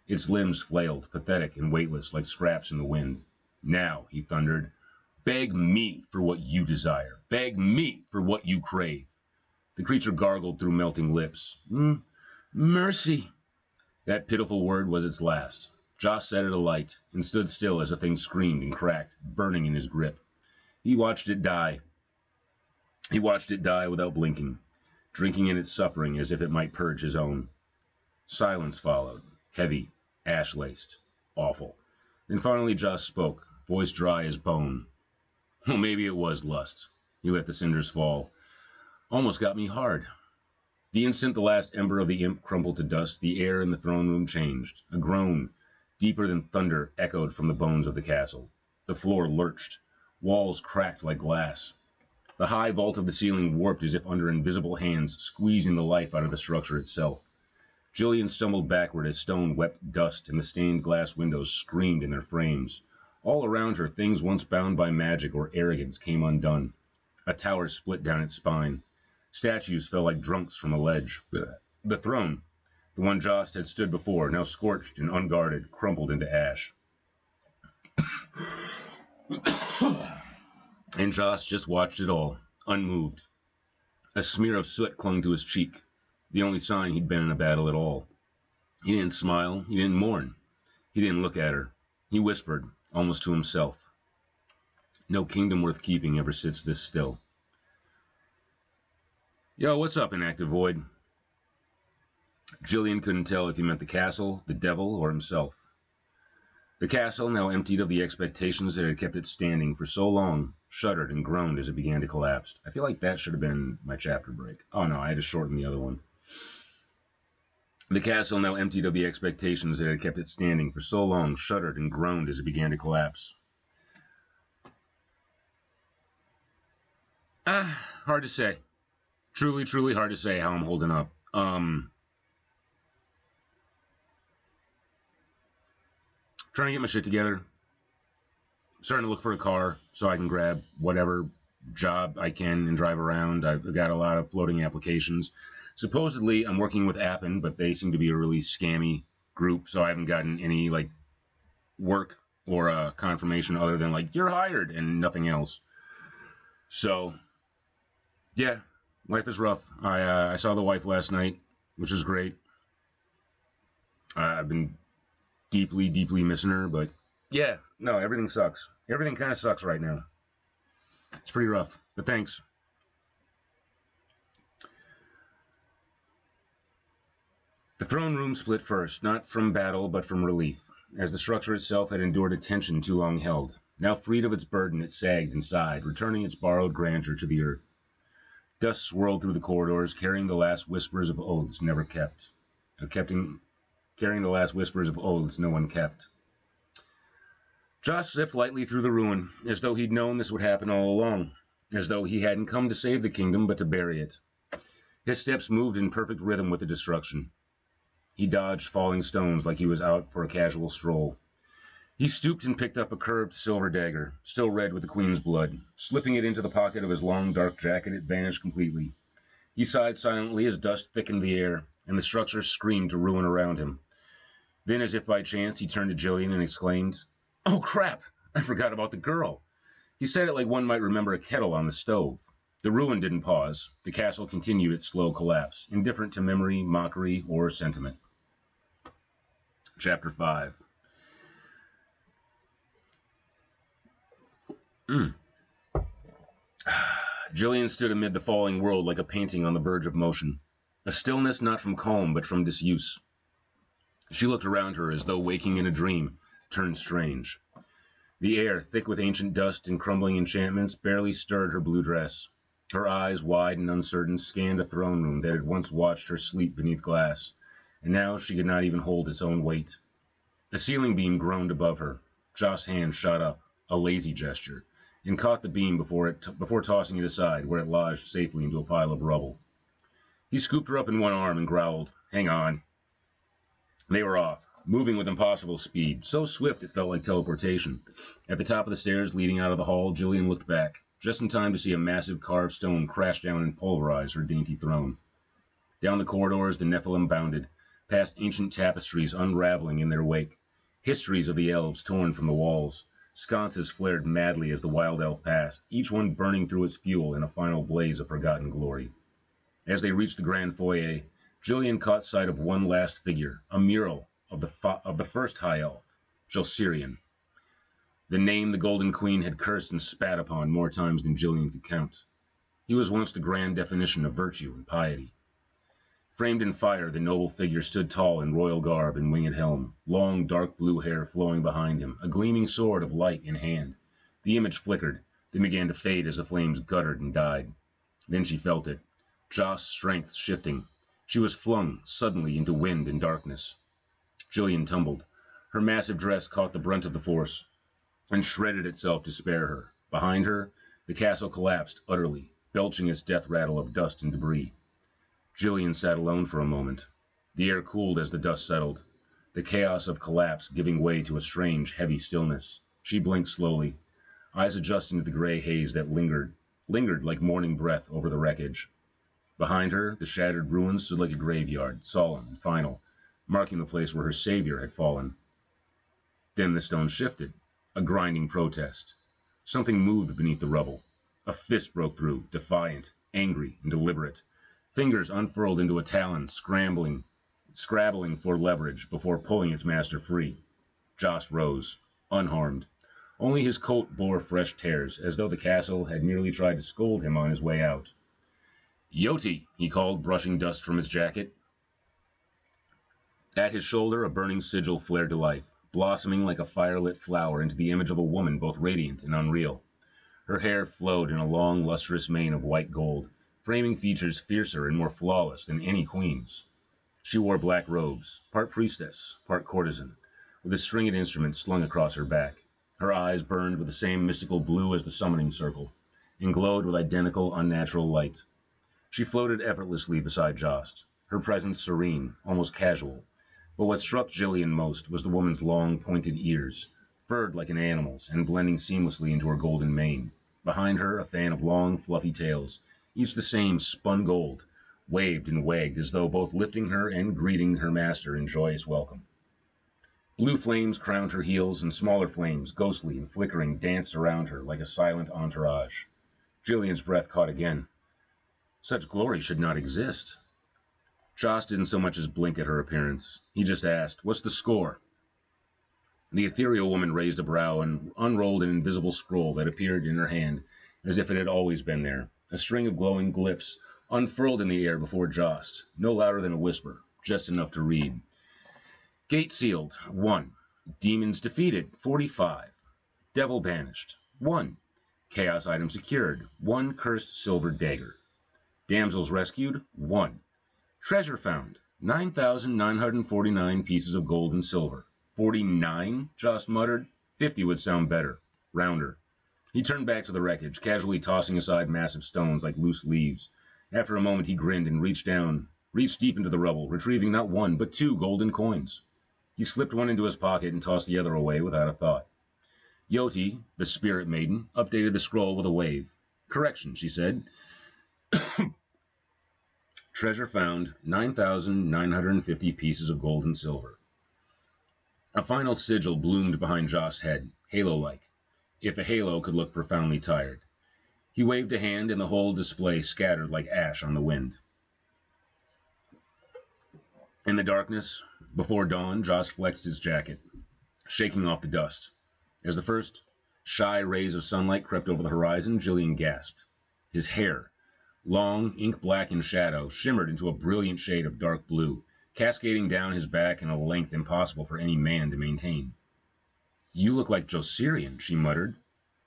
Its limbs flailed, pathetic and weightless like scraps in the wind. Now, he thundered, beg me for what you desire. Beg me for what you crave. The creature gargled through melting lips. Mercy. That pitiful word was its last. Joss set it alight and stood still as the thing screamed and cracked, burning in his grip. He watched it die. Without blinking, drinking in its suffering as if it might purge his own. Silence followed, heavy, ash-laced, awful. Then finally Joss spoke, voice dry as bone. Well, maybe it was lust. He let the cinders fall. Almost got me hard. The instant the last ember of the imp crumbled to dust, the air in the throne room changed. A groan, deeper than thunder, echoed from the bones of the castle. The floor lurched. Walls cracked like glass. The high vault of the ceiling warped as if under invisible hands, squeezing the life out of the structure itself. Jillian stumbled backward as stone wept dust, and the stained glass windows screamed in their frames. All around her, things once bound by magic or arrogance came undone. A tower split down its spine. Statues fell like drunks from a ledge. The throne, the one Joss had stood before, now scorched and unguarded, crumpled into ash. And Joss just watched it all, unmoved. A smear of soot clung to his cheek, the only sign he'd been in a battle at all. He didn't smile, he didn't mourn. He didn't look at her. He whispered, almost to himself, no kingdom worth keeping ever sits this still. Yo, what's up, Inactive Void? Jillian couldn't tell if he meant the castle, the devil, or himself. The castle, now emptied of the expectations that had kept it standing for so long, shuddered and groaned as it began to collapse. I feel like that should have been my chapter break. Oh no, I had to shorten the other one. The castle, now emptied of the expectations that had kept it standing for so long, shuddered and groaned as it began to collapse. Hard to say. Truly, truly hard to say how I'm holding up. Trying to get my shit together. Starting to look for a car so I can grab whatever job I can and drive around. I've got a lot of floating applications. Supposedly, I'm working with Appen, but they seem to be a really scammy group, so I haven't gotten any like work or confirmation other than like, you're hired, and nothing else. So, yeah, life is rough. I saw the wife last night, which is great. I've been deeply, deeply missing her, but yeah, no, everything sucks. Everything kind of sucks right now. It's pretty rough, but thanks. The throne room split first, not from battle, but from relief, as the structure itself had endured a tension too long held. Now freed of its burden, it sagged and sighed, returning its borrowed grandeur to the earth. Dust swirled through the corridors, carrying the last whispers of oaths never kept. Carrying the last whispers of oaths no one kept. Joss zipped lightly through the ruin, as though he'd known this would happen all along, as though he hadn't come to save the kingdom, but to bury it. His steps moved in perfect rhythm with the destruction. He dodged falling stones like he was out for a casual stroll. He stooped and picked up a curved silver dagger, still red with the queen's blood. Slipping it into the pocket of his long, dark jacket, it vanished completely. He sighed silently as dust thickened the air, and the structure screamed to ruin around him. Then, as if by chance, he turned to Jillian and exclaimed, "Oh, crap! I forgot about the girl." He said it like one might remember a kettle on the stove. The ruin didn't pause. The castle continued its slow collapse, indifferent to memory, mockery, or sentiment. Chapter 5. Jillian stood amid the falling world like a painting on the verge of motion, a stillness not from calm but from disuse. She looked around her as though waking in a dream turned strange. The air, thick with ancient dust and crumbling enchantments, barely stirred her blue dress. Her eyes, wide and uncertain, scanned a throne room that had once watched her sleep beneath glass, and now she could not even hold its own weight. A ceiling beam groaned above her. Joss's hand shot up, a lazy gesture, and caught the beam before tossing it aside, where it lodged safely into a pile of rubble. He scooped her up in one arm and growled, "Hang on." They were off, moving with impossible speed, so swift it felt like teleportation. At the top of the stairs leading out of the hall, Jillian looked back, just in time to see a massive carved stone crash down and pulverize her dainty throne. Down the corridors the Nephilim bounded, past ancient tapestries unraveling in their wake, histories of the elves torn from the walls. Sconces flared madly as the wild elf passed, each one burning through its fuel in a final blaze of forgotten glory. As they reached the grand foyer, Jillian caught sight of one last figure, a mural of the first high elf, Jelsirian. The name the Golden Queen had cursed and spat upon more times than Jillian could count. He was once the grand definition of virtue and piety. Framed in fire, the noble figure stood tall in royal garb and winged helm, long dark blue hair flowing behind him, a gleaming sword of light in hand. The image flickered, then began to fade as the flames guttered and died. Then she felt it, Joss's strength shifting. She was flung suddenly into wind and darkness. Jillian tumbled. Her massive dress caught the brunt of the force and shredded itself to spare her. Behind her, the castle collapsed utterly, belching its death rattle of dust and debris. Jillian sat alone for a moment. The air cooled as the dust settled, the chaos of collapse giving way to a strange, heavy stillness. She blinked slowly, eyes adjusting to the gray haze that lingered like morning breath over the wreckage. Behind her, the shattered ruins stood like a graveyard, solemn and final, marking the place where her savior had fallen. Then the stone shifted, a grinding protest. Something moved beneath the rubble. A fist broke through, defiant, angry, and deliberate. Fingers unfurled into a talon, scrabbling for leverage before pulling its master free. Joss rose, unharmed. Only his coat bore fresh tears, as though the castle had merely tried to scold him on his way out. "Yoti," he called, brushing dust from his jacket. At his shoulder, a burning sigil flared to life, blossoming like a fire-lit flower into the image of a woman both radiant and unreal. Her hair flowed in a long, lustrous mane of white gold, framing features fiercer and more flawless than any queen's. She wore black robes, part priestess, part courtesan, with a stringed instrument slung across her back. Her eyes burned with the same mystical blue as the summoning circle, and glowed with identical, unnatural light. She floated effortlessly beside Jost, her presence serene, almost casual. But what struck Jillian most was the woman's long, pointed ears, furred like an animal's and blending seamlessly into her golden mane. Behind her, a fan of long, fluffy tails, each the same spun gold, waved and wagged as though both lifting her and greeting her master in joyous welcome. Blue flames crowned her heels, and smaller flames, ghostly and flickering, danced around her like a silent entourage. Jillian's breath caught again. Such glory should not exist. Joss didn't so much as blink at her appearance. He just asked, "What's the score?" The ethereal woman raised a brow and unrolled an invisible scroll that appeared in her hand as if it had always been there. A string of glowing glyphs unfurled in the air before Jost, no louder than a whisper, just enough to read. Gate sealed, 1. Demons defeated, 45. Devil banished, 1. Chaos item secured, 1 cursed silver dagger. Damsels rescued, 1. Treasure found, 9,949 pieces of gold and silver. 49? Jost muttered. 50 would sound better. Rounder. He turned back to the wreckage, casually tossing aside massive stones like loose leaves. After a moment he grinned and reached deep into the rubble, retrieving not 1, but 2 golden coins. He slipped one into his pocket and tossed the other away without a thought. Yoti, the spirit maiden, updated the scroll with a wave. Correction, she said. Treasure found, 9,950 pieces of gold and silver. A final sigil bloomed behind Joss' head, halo-like, if a halo could look profoundly tired. He waved a hand and the whole display scattered like ash on the wind. In the darkness, before dawn, Joss flexed his jacket, shaking off the dust. As the first shy rays of sunlight crept over the horizon, Jillian gasped. His hair, long, ink-black in shadow, shimmered into a brilliant shade of dark blue, cascading down his back in a length impossible for any man to maintain. "You look like Josirian," she muttered.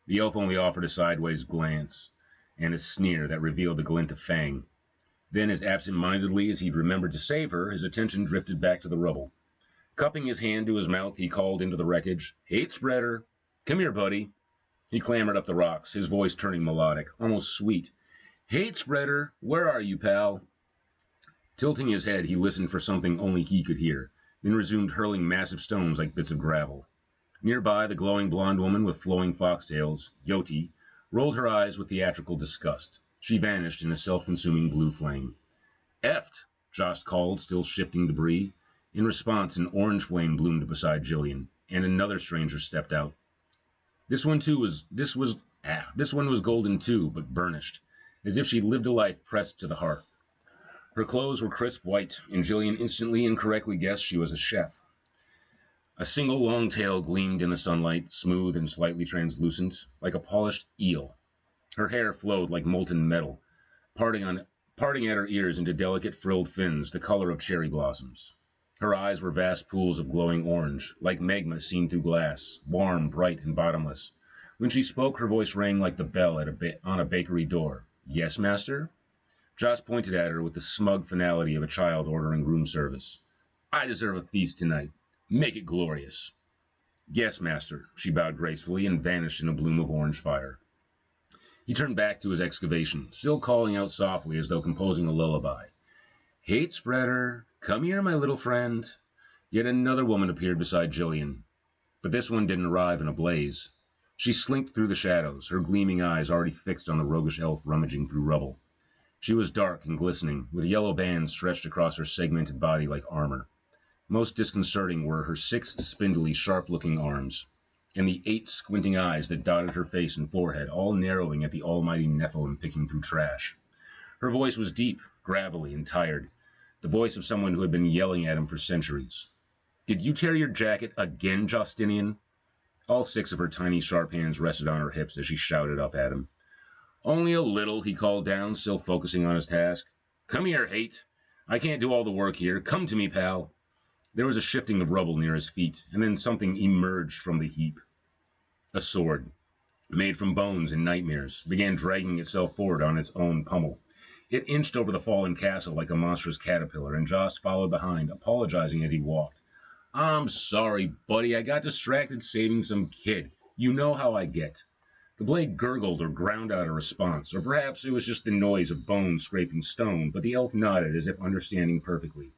The elf only offered a sideways glance and a sneer that revealed a glint of fang. Then, as absent-mindedly as he'd remembered to save her, his attention drifted back to the rubble. Cupping his hand to his mouth, he called into the wreckage, "Hate spreader! Come here, buddy." He clambered up the rocks, his voice turning melodic, almost sweet. "Hate spreader, where are you, pal?" Tilting his head, he listened for something only he could hear, then resumed hurling massive stones like bits of gravel. Nearby, the glowing blonde woman with flowing foxtails, Yoti, rolled her eyes with theatrical disgust. She vanished in a self-consuming blue flame. "Effed!" Jost called, still shifting debris. In response, an orange flame bloomed beside Jillian, and another stranger stepped out. This one was golden too, but burnished, as if she'd lived a life pressed to the hearth. Her clothes were crisp white, and Jillian instantly and correctly guessed she was a chef. A single long tail gleamed in the sunlight, smooth and slightly translucent, like a polished eel. Her hair flowed like molten metal, parting at her ears into delicate frilled fins, the color of cherry blossoms. Her eyes were vast pools of glowing orange, like magma seen through glass, warm, bright, and bottomless. When she spoke, her voice rang like the bell on a bakery door. "Yes, master?" Joss pointed at her with the smug finality of a child ordering room service. "I deserve a feast tonight. Make it glorious." "Yes, master," she bowed gracefully and vanished in a bloom of orange fire. He turned back to his excavation, still calling out softly as though composing a lullaby. "Hate spreader, come here, my little friend." Yet another woman appeared beside Jillian, but this one didn't arrive in a blaze. She slinked through the shadows, her gleaming eyes already fixed on the roguish elf rummaging through rubble. She was dark and glistening, with yellow bands stretched across her segmented body like armor. Most disconcerting were her 6 spindly, sharp-looking arms, and the 8 squinting eyes that dotted her face and forehead, all narrowing at the almighty Nephilim picking through trash. Her voice was deep, gravelly, and tired, the voice of someone who had been yelling at him for centuries. "Did you tear your jacket again, Justinian?" All 6 of her tiny, sharp hands rested on her hips as she shouted up at him. "Only a little," he called down, still focusing on his task. "Come here, Hate. I can't do all the work here. Come to me, pal." There was a shifting of rubble near his feet, and then something emerged from the heap. A sword, made from bones and nightmares, began dragging itself forward on its own pommel. It inched over the fallen castle like a monstrous caterpillar, and Jost followed behind, apologizing as he walked. "I'm sorry, buddy. I got distracted saving some kid. You know how I get." The blade gurgled or ground out a response, or perhaps it was just the noise of bones scraping stone, but the elf nodded as if understanding perfectly.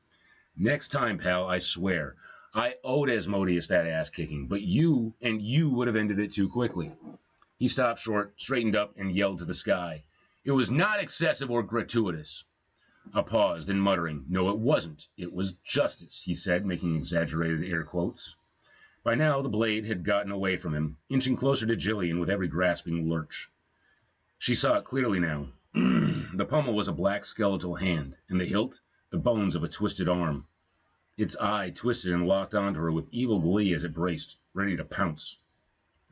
"Next time, pal, I swear. I owed Asmodeus that ass-kicking, but you would have ended it too quickly." He stopped short, straightened up, and yelled to the sky. "It was not excessive or gratuitous." A pause, then muttering, "No, it wasn't. It was justice," he said, making exaggerated air quotes. By now, the blade had gotten away from him, inching closer to Jillian with every grasping lurch. She saw it clearly now. The pommel was a black skeletal hand, and the hilt, the bones of a twisted arm. Its eye twisted and locked onto her with evil glee as it braced, ready to pounce.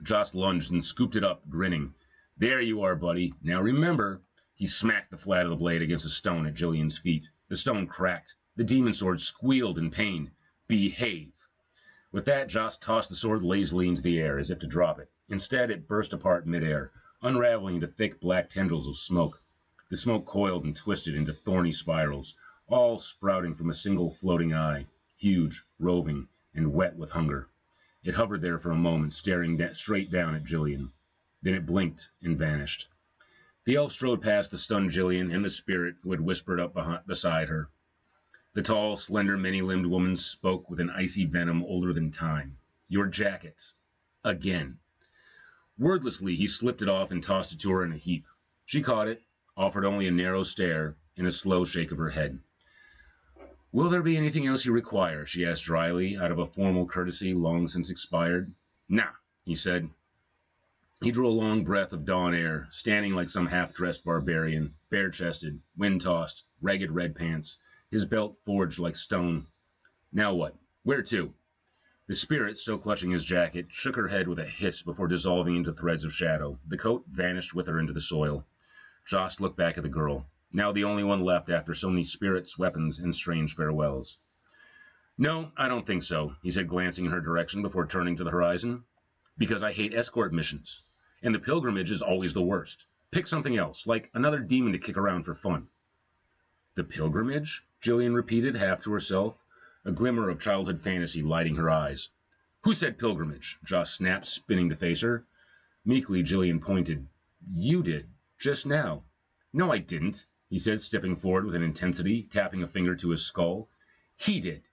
Jost lunged and scooped it up, grinning. "There you are, buddy. Now remember." He smacked the flat of the blade against a stone at Jillian's feet. The stone cracked. The demon sword squealed in pain. "Behave." With that, Jost tossed the sword lazily into the air, as if to drop it. Instead, it burst apart midair, unraveling into thick black tendrils of smoke. The smoke coiled and twisted into thorny spirals, all sprouting from a single floating eye, huge, roving, and wet with hunger. It hovered there for a moment, staring straight down at Jillian. Then it blinked and vanished. The elf strode past the stunned Jillian and the spirit who had whispered up beside her. The tall, slender, many-limbed woman spoke with an icy venom older than time. Your jacket. Again. Wordlessly, he slipped it off and tossed it to her in a heap. She caught it, offered only a narrow stare and a slow shake of her head. Will there be anything else you require? She asked dryly, out of a formal courtesy long since expired. Nah, he said. He drew a long breath of dawn air, standing like some half-dressed barbarian, bare-chested, wind-tossed, ragged red pants, his belt forged like stone. Now what? Where to? The spirit, still clutching his jacket, shook her head with a hiss before dissolving into threads of shadow. The coat vanished with her into the soil. Joss looked back at the girl, now the only one left after so many spirits, weapons, and strange farewells. No, I don't think so, he said, glancing in her direction before turning to the horizon. Because I hate escort missions. And the pilgrimage is always the worst. Pick something else, like another demon to kick around for fun. The pilgrimage? Jillian repeated, half to herself, a glimmer of childhood fantasy lighting her eyes. Who said pilgrimage? Joss snapped, spinning to face her. Meekly, Jillian pointed. You did. Just now. No, I didn't, he said, stepping forward with an intensity, tapping a finger to his skull. He did.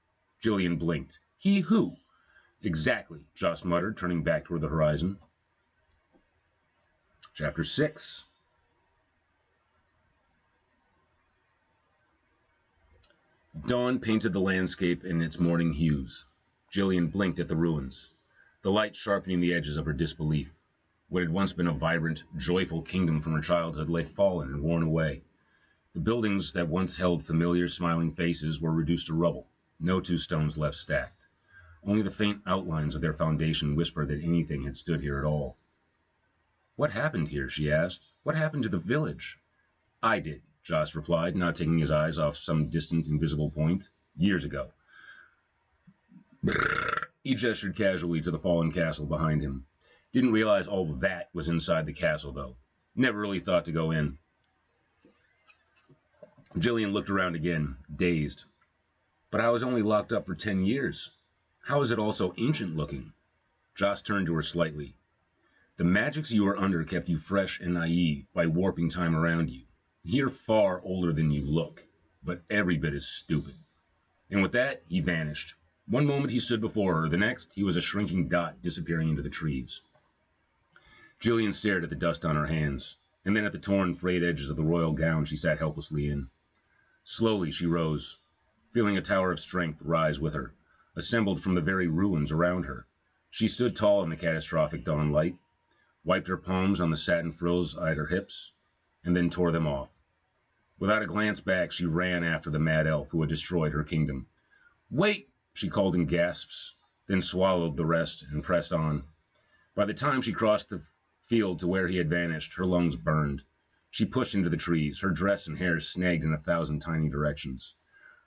Jillian blinked. He who? Exactly, Joss muttered, turning back toward the horizon. Chapter 6. Dawn painted the landscape in its morning hues. Jillian blinked at the ruins, the light sharpening the edges of her disbelief. What had once been a vibrant, joyful kingdom from her childhood lay fallen and worn away. The buildings that once held familiar, smiling faces were reduced to rubble, no two stones left stacked. Only the faint outlines of their foundation whispered that anything had stood here at all. What happened here? She asked. What happened to the village? I did, Joss replied, not taking his eyes off some distant, invisible point. Years ago. He gestured casually to the fallen castle behind him. Didn't realize all of that was inside the castle, though. Never really thought to go in. Jillian looked around again, dazed. But I was only locked up for 10 years. How is it all so ancient-looking? Joss turned to her slightly. The magics you were under kept you fresh and naive by warping time around you. You're far older than you look, but every bit as stupid. And with that, he vanished. One moment he stood before her, the next he was a shrinking dot disappearing into the trees. Jillian stared at the dust on her hands, and then at the torn, frayed edges of the royal gown she sat helplessly in. Slowly she rose, feeling a tower of strength rise with her, assembled from the very ruins around her. She stood tall in the catastrophic dawn light, wiped her palms on the satin frills at her hips, and then tore them off. Without a glance back, she ran after the mad elf who had destroyed her kingdom. Wait! She called in gasps, then swallowed the rest and pressed on. By the time she crossed the field to where he had vanished, her lungs burned. She pushed into the trees, her dress and hair snagged in 1,000 tiny directions.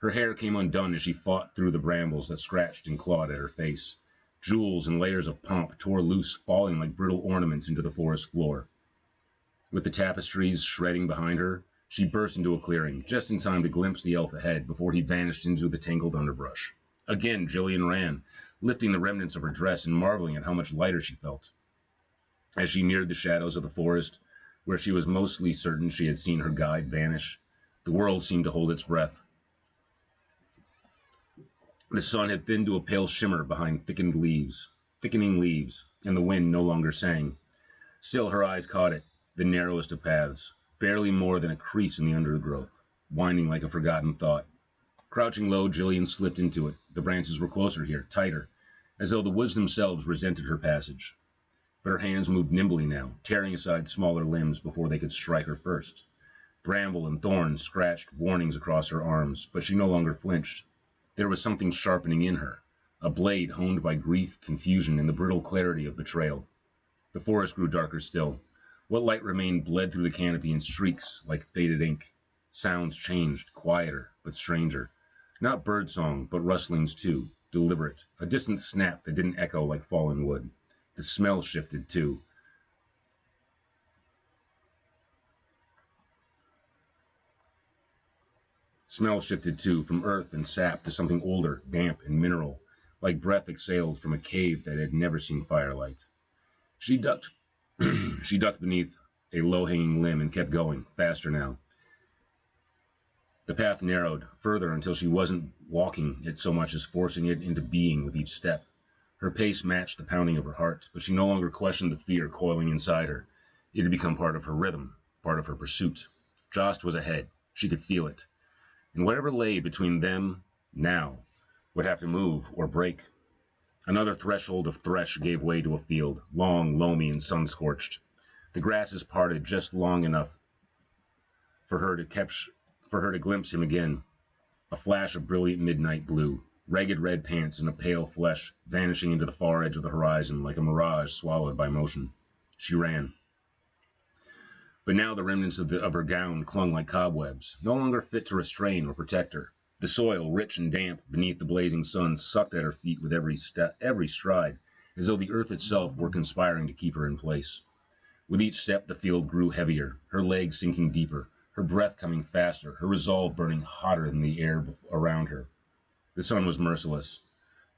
Her hair came undone as she fought through the brambles that scratched and clawed at her face. Jewels and layers of pomp tore loose, falling like brittle ornaments into the forest floor. With the tapestries shredding behind her, she burst into a clearing, just in time to glimpse the elf ahead before he vanished into the tangled underbrush. Again, Jillian ran, lifting the remnants of her dress and marveling at how much lighter she felt. As she neared the shadows of the forest, where she was mostly certain she had seen her guide vanish, the world seemed to hold its breath. The sun had thinned to a pale shimmer behind thickening leaves, and the wind no longer sang. Still her eyes caught it, the narrowest of paths, barely more than a crease in the undergrowth, winding like a forgotten thought. Crouching low, Jillian slipped into it. The branches were closer here, tighter, as though the woods themselves resented her passage. But her hands moved nimbly now, tearing aside smaller limbs before they could strike her first. Bramble and thorns scratched warnings across her arms, but she no longer flinched. There was something sharpening in her, a blade honed by grief, confusion, and the brittle clarity of betrayal. The forest grew darker still. What light remained bled through the canopy in streaks like faded ink. Sounds changed, quieter, but stranger. Not birdsong, but rustlings too, deliberate, a distant snap that didn't echo like fallen wood. The smell shifted too. From earth and sap to something older, damp and mineral, like breath exhaled from a cave that had never seen firelight. She ducked beneath a low-hanging limb and kept going, faster now. The path narrowed further until she wasn't walking it so much as forcing it into being with each step. Her pace matched the pounding of her heart, but she no longer questioned the fear coiling inside her. It had become part of her rhythm, part of her pursuit. Jost was ahead. She could feel it. And whatever lay between them now would have to move or break. Another threshold of thresh gave way to a field, long, loamy, and sun-scorched. The grasses parted just long enough for her to glimpse him again. A flash of brilliant midnight blue, ragged red pants and a pale flesh vanishing into the far edge of the horizon like a mirage swallowed by motion. She ran. But now the remnants of her gown clung like cobwebs, no longer fit to restrain or protect her. The soil, rich and damp beneath the blazing sun, sucked at her feet with every stride, as though the earth itself were conspiring to keep her in place. With each step the field grew heavier, her legs sinking deeper, her breath coming faster, her resolve burning hotter than the air around her. The sun was merciless,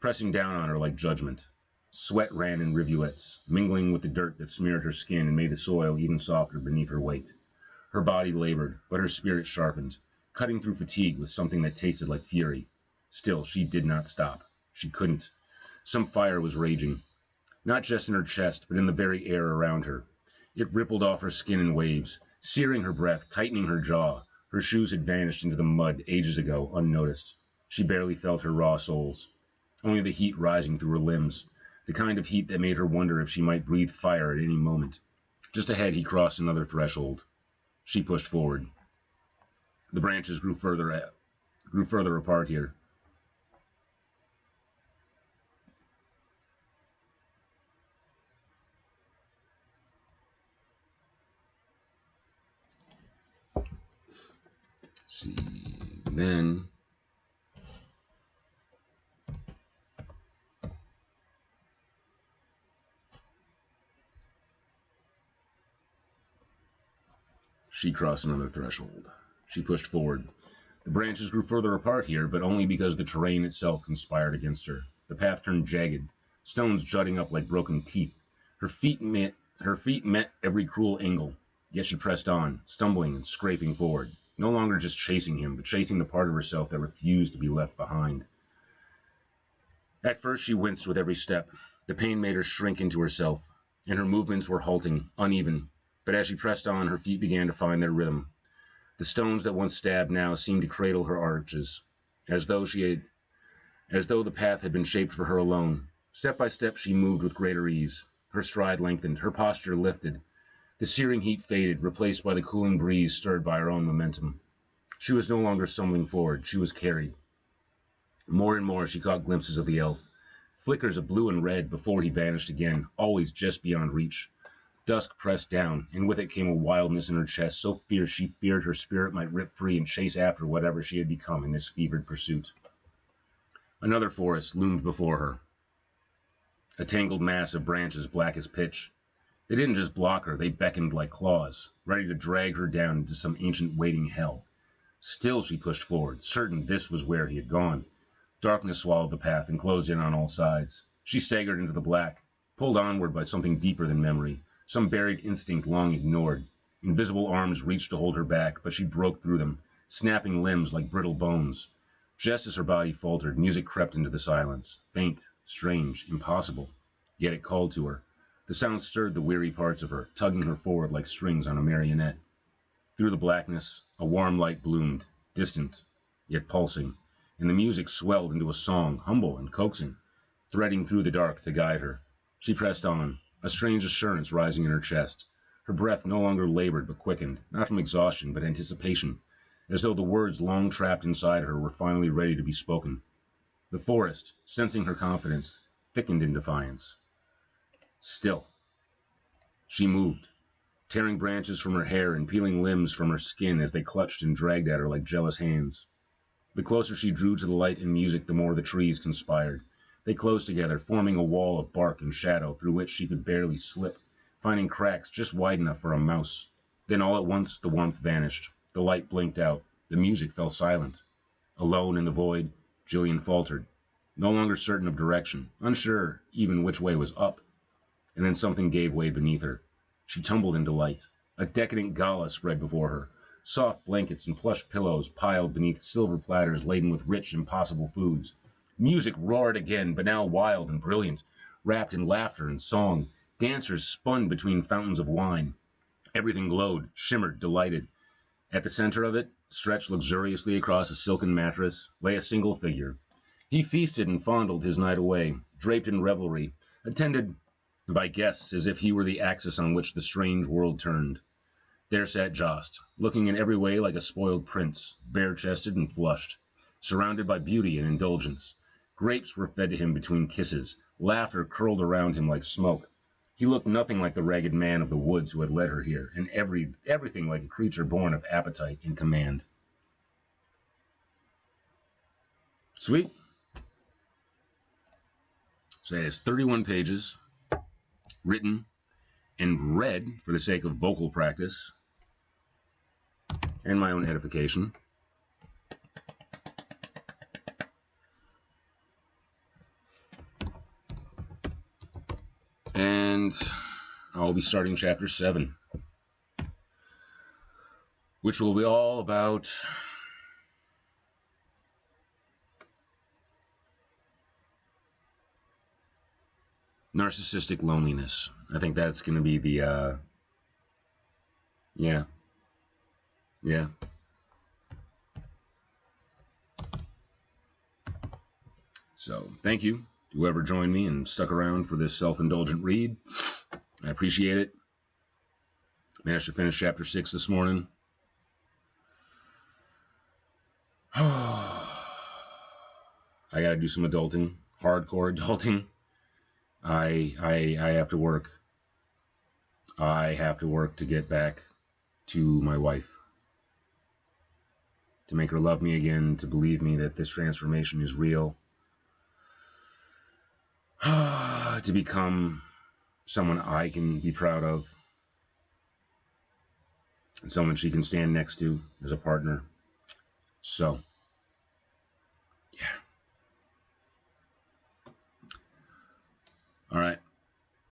pressing down on her like judgment. Sweat ran in rivulets, mingling with the dirt that smeared her skin and made the soil even softer beneath her weight. Her body labored, but her spirit sharpened, cutting through fatigue with something that tasted like fury. Still, she did not stop. She couldn't. Some fire was raging, not just in her chest, but in the very air around her. It rippled off her skin in waves, searing her breath, tightening her jaw. Her shoes had vanished into the mud ages ago, unnoticed. She barely felt her raw soles, only the heat rising through her limbs, the kind of heat that made her wonder if she might breathe fire at any moment. Just ahead he crossed another threshold. She pushed forward. The branches grew further apart here. See, then she crossed another threshold. She pushed forward. The branches grew further apart here, but only because the terrain itself conspired against her. The path turned jagged, stones jutting up like broken teeth. Her feet met every cruel angle, yet she pressed on, stumbling and scraping forward, no longer just chasing him, but chasing the part of herself that refused to be left behind. At first she winced with every step. The pain made her shrink into herself, and her movements were halting, uneven. But as she pressed on, her feet began to find their rhythm. The stones that once stabbed now seemed to cradle her arches, as though the path had been shaped for her alone. Step by step she moved with greater ease. Her stride lengthened, her posture lifted. The searing heat faded, replaced by the cooling breeze stirred by her own momentum. She was no longer stumbling forward, she was carried. More and more she caught glimpses of the elf, flickers of blue and red before he vanished again, always just beyond reach. Dusk pressed down, and with it came a wildness in her chest so fierce she feared her spirit might rip free and chase after whatever she had become in this fevered pursuit. Another forest loomed before her, a tangled mass of branches black as pitch. They didn't just block her, they beckoned like claws, ready to drag her down into some ancient waiting hell. Still she pushed forward, certain this was where he had gone. Darkness swallowed the path and closed in on all sides. She staggered into the black, pulled onward by something deeper than memory, some buried instinct long ignored. Invisible arms reached to hold her back, but she broke through them, snapping limbs like brittle bones. Just as her body faltered, music crept into the silence, faint, strange, impossible. Yet it called to her. The sound stirred the weary parts of her, tugging her forward like strings on a marionette. Through the blackness, a warm light bloomed, distant, yet pulsing, and the music swelled into a song, humble and coaxing, threading through the dark to guide her. She pressed on, a strange assurance rising in her chest. Her breath no longer labored but quickened, not from exhaustion but anticipation, as though the words long trapped inside her were finally ready to be spoken. The forest, sensing her confidence, thickened in defiance. Still. She moved, tearing branches from her hair and peeling limbs from her skin as they clutched and dragged at her like jealous hands. The closer she drew to the light and music, the more the trees conspired. They closed together, forming a wall of bark and shadow through which she could barely slip, finding cracks just wide enough for a mouse. Then all at once the warmth vanished. The light blinked out. The music fell silent. Alone in the void, Jillian faltered, no longer certain of direction, unsure even which way was up. And then something gave way beneath her. She tumbled into light. A decadent gala spread before her, Soft blankets and plush pillows piled beneath silver platters laden with rich, impossible foods. Music roared again, but now wild and brilliant, wrapped in laughter and song. Dancers spun between fountains of wine. Everything glowed, shimmered, delighted. At the center of it, stretched luxuriously across a silken mattress, lay a single figure. He feasted and fondled his night away, draped in revelry, attended by guests as if he were the axis on which the strange world turned. There sat Jost, looking in every way like a spoiled prince, bare-chested and flushed, surrounded by beauty and indulgence. Grapes were fed to him between kisses, laughter curled around him like smoke. He looked nothing like the ragged man of the woods who had led her here, and everything like a creature born of appetite and command. Sweet. So that is 31 pages, written and read for the sake of vocal practice and my own edification. And I'll be starting chapter 7, which will be all about narcissistic loneliness. I think that's going to be the, yeah. So, thank you to whoever joined me and stuck around for this self-indulgent read. I appreciate it. Managed to finish chapter 6 this morning. I gotta do some adulting, hardcore adulting. I have to work. I have to work to get back to my wife. To make her love me again, to believe me that this transformation is real. To become someone I can be proud of. And someone she can stand next to as a partner. So, yeah. All right.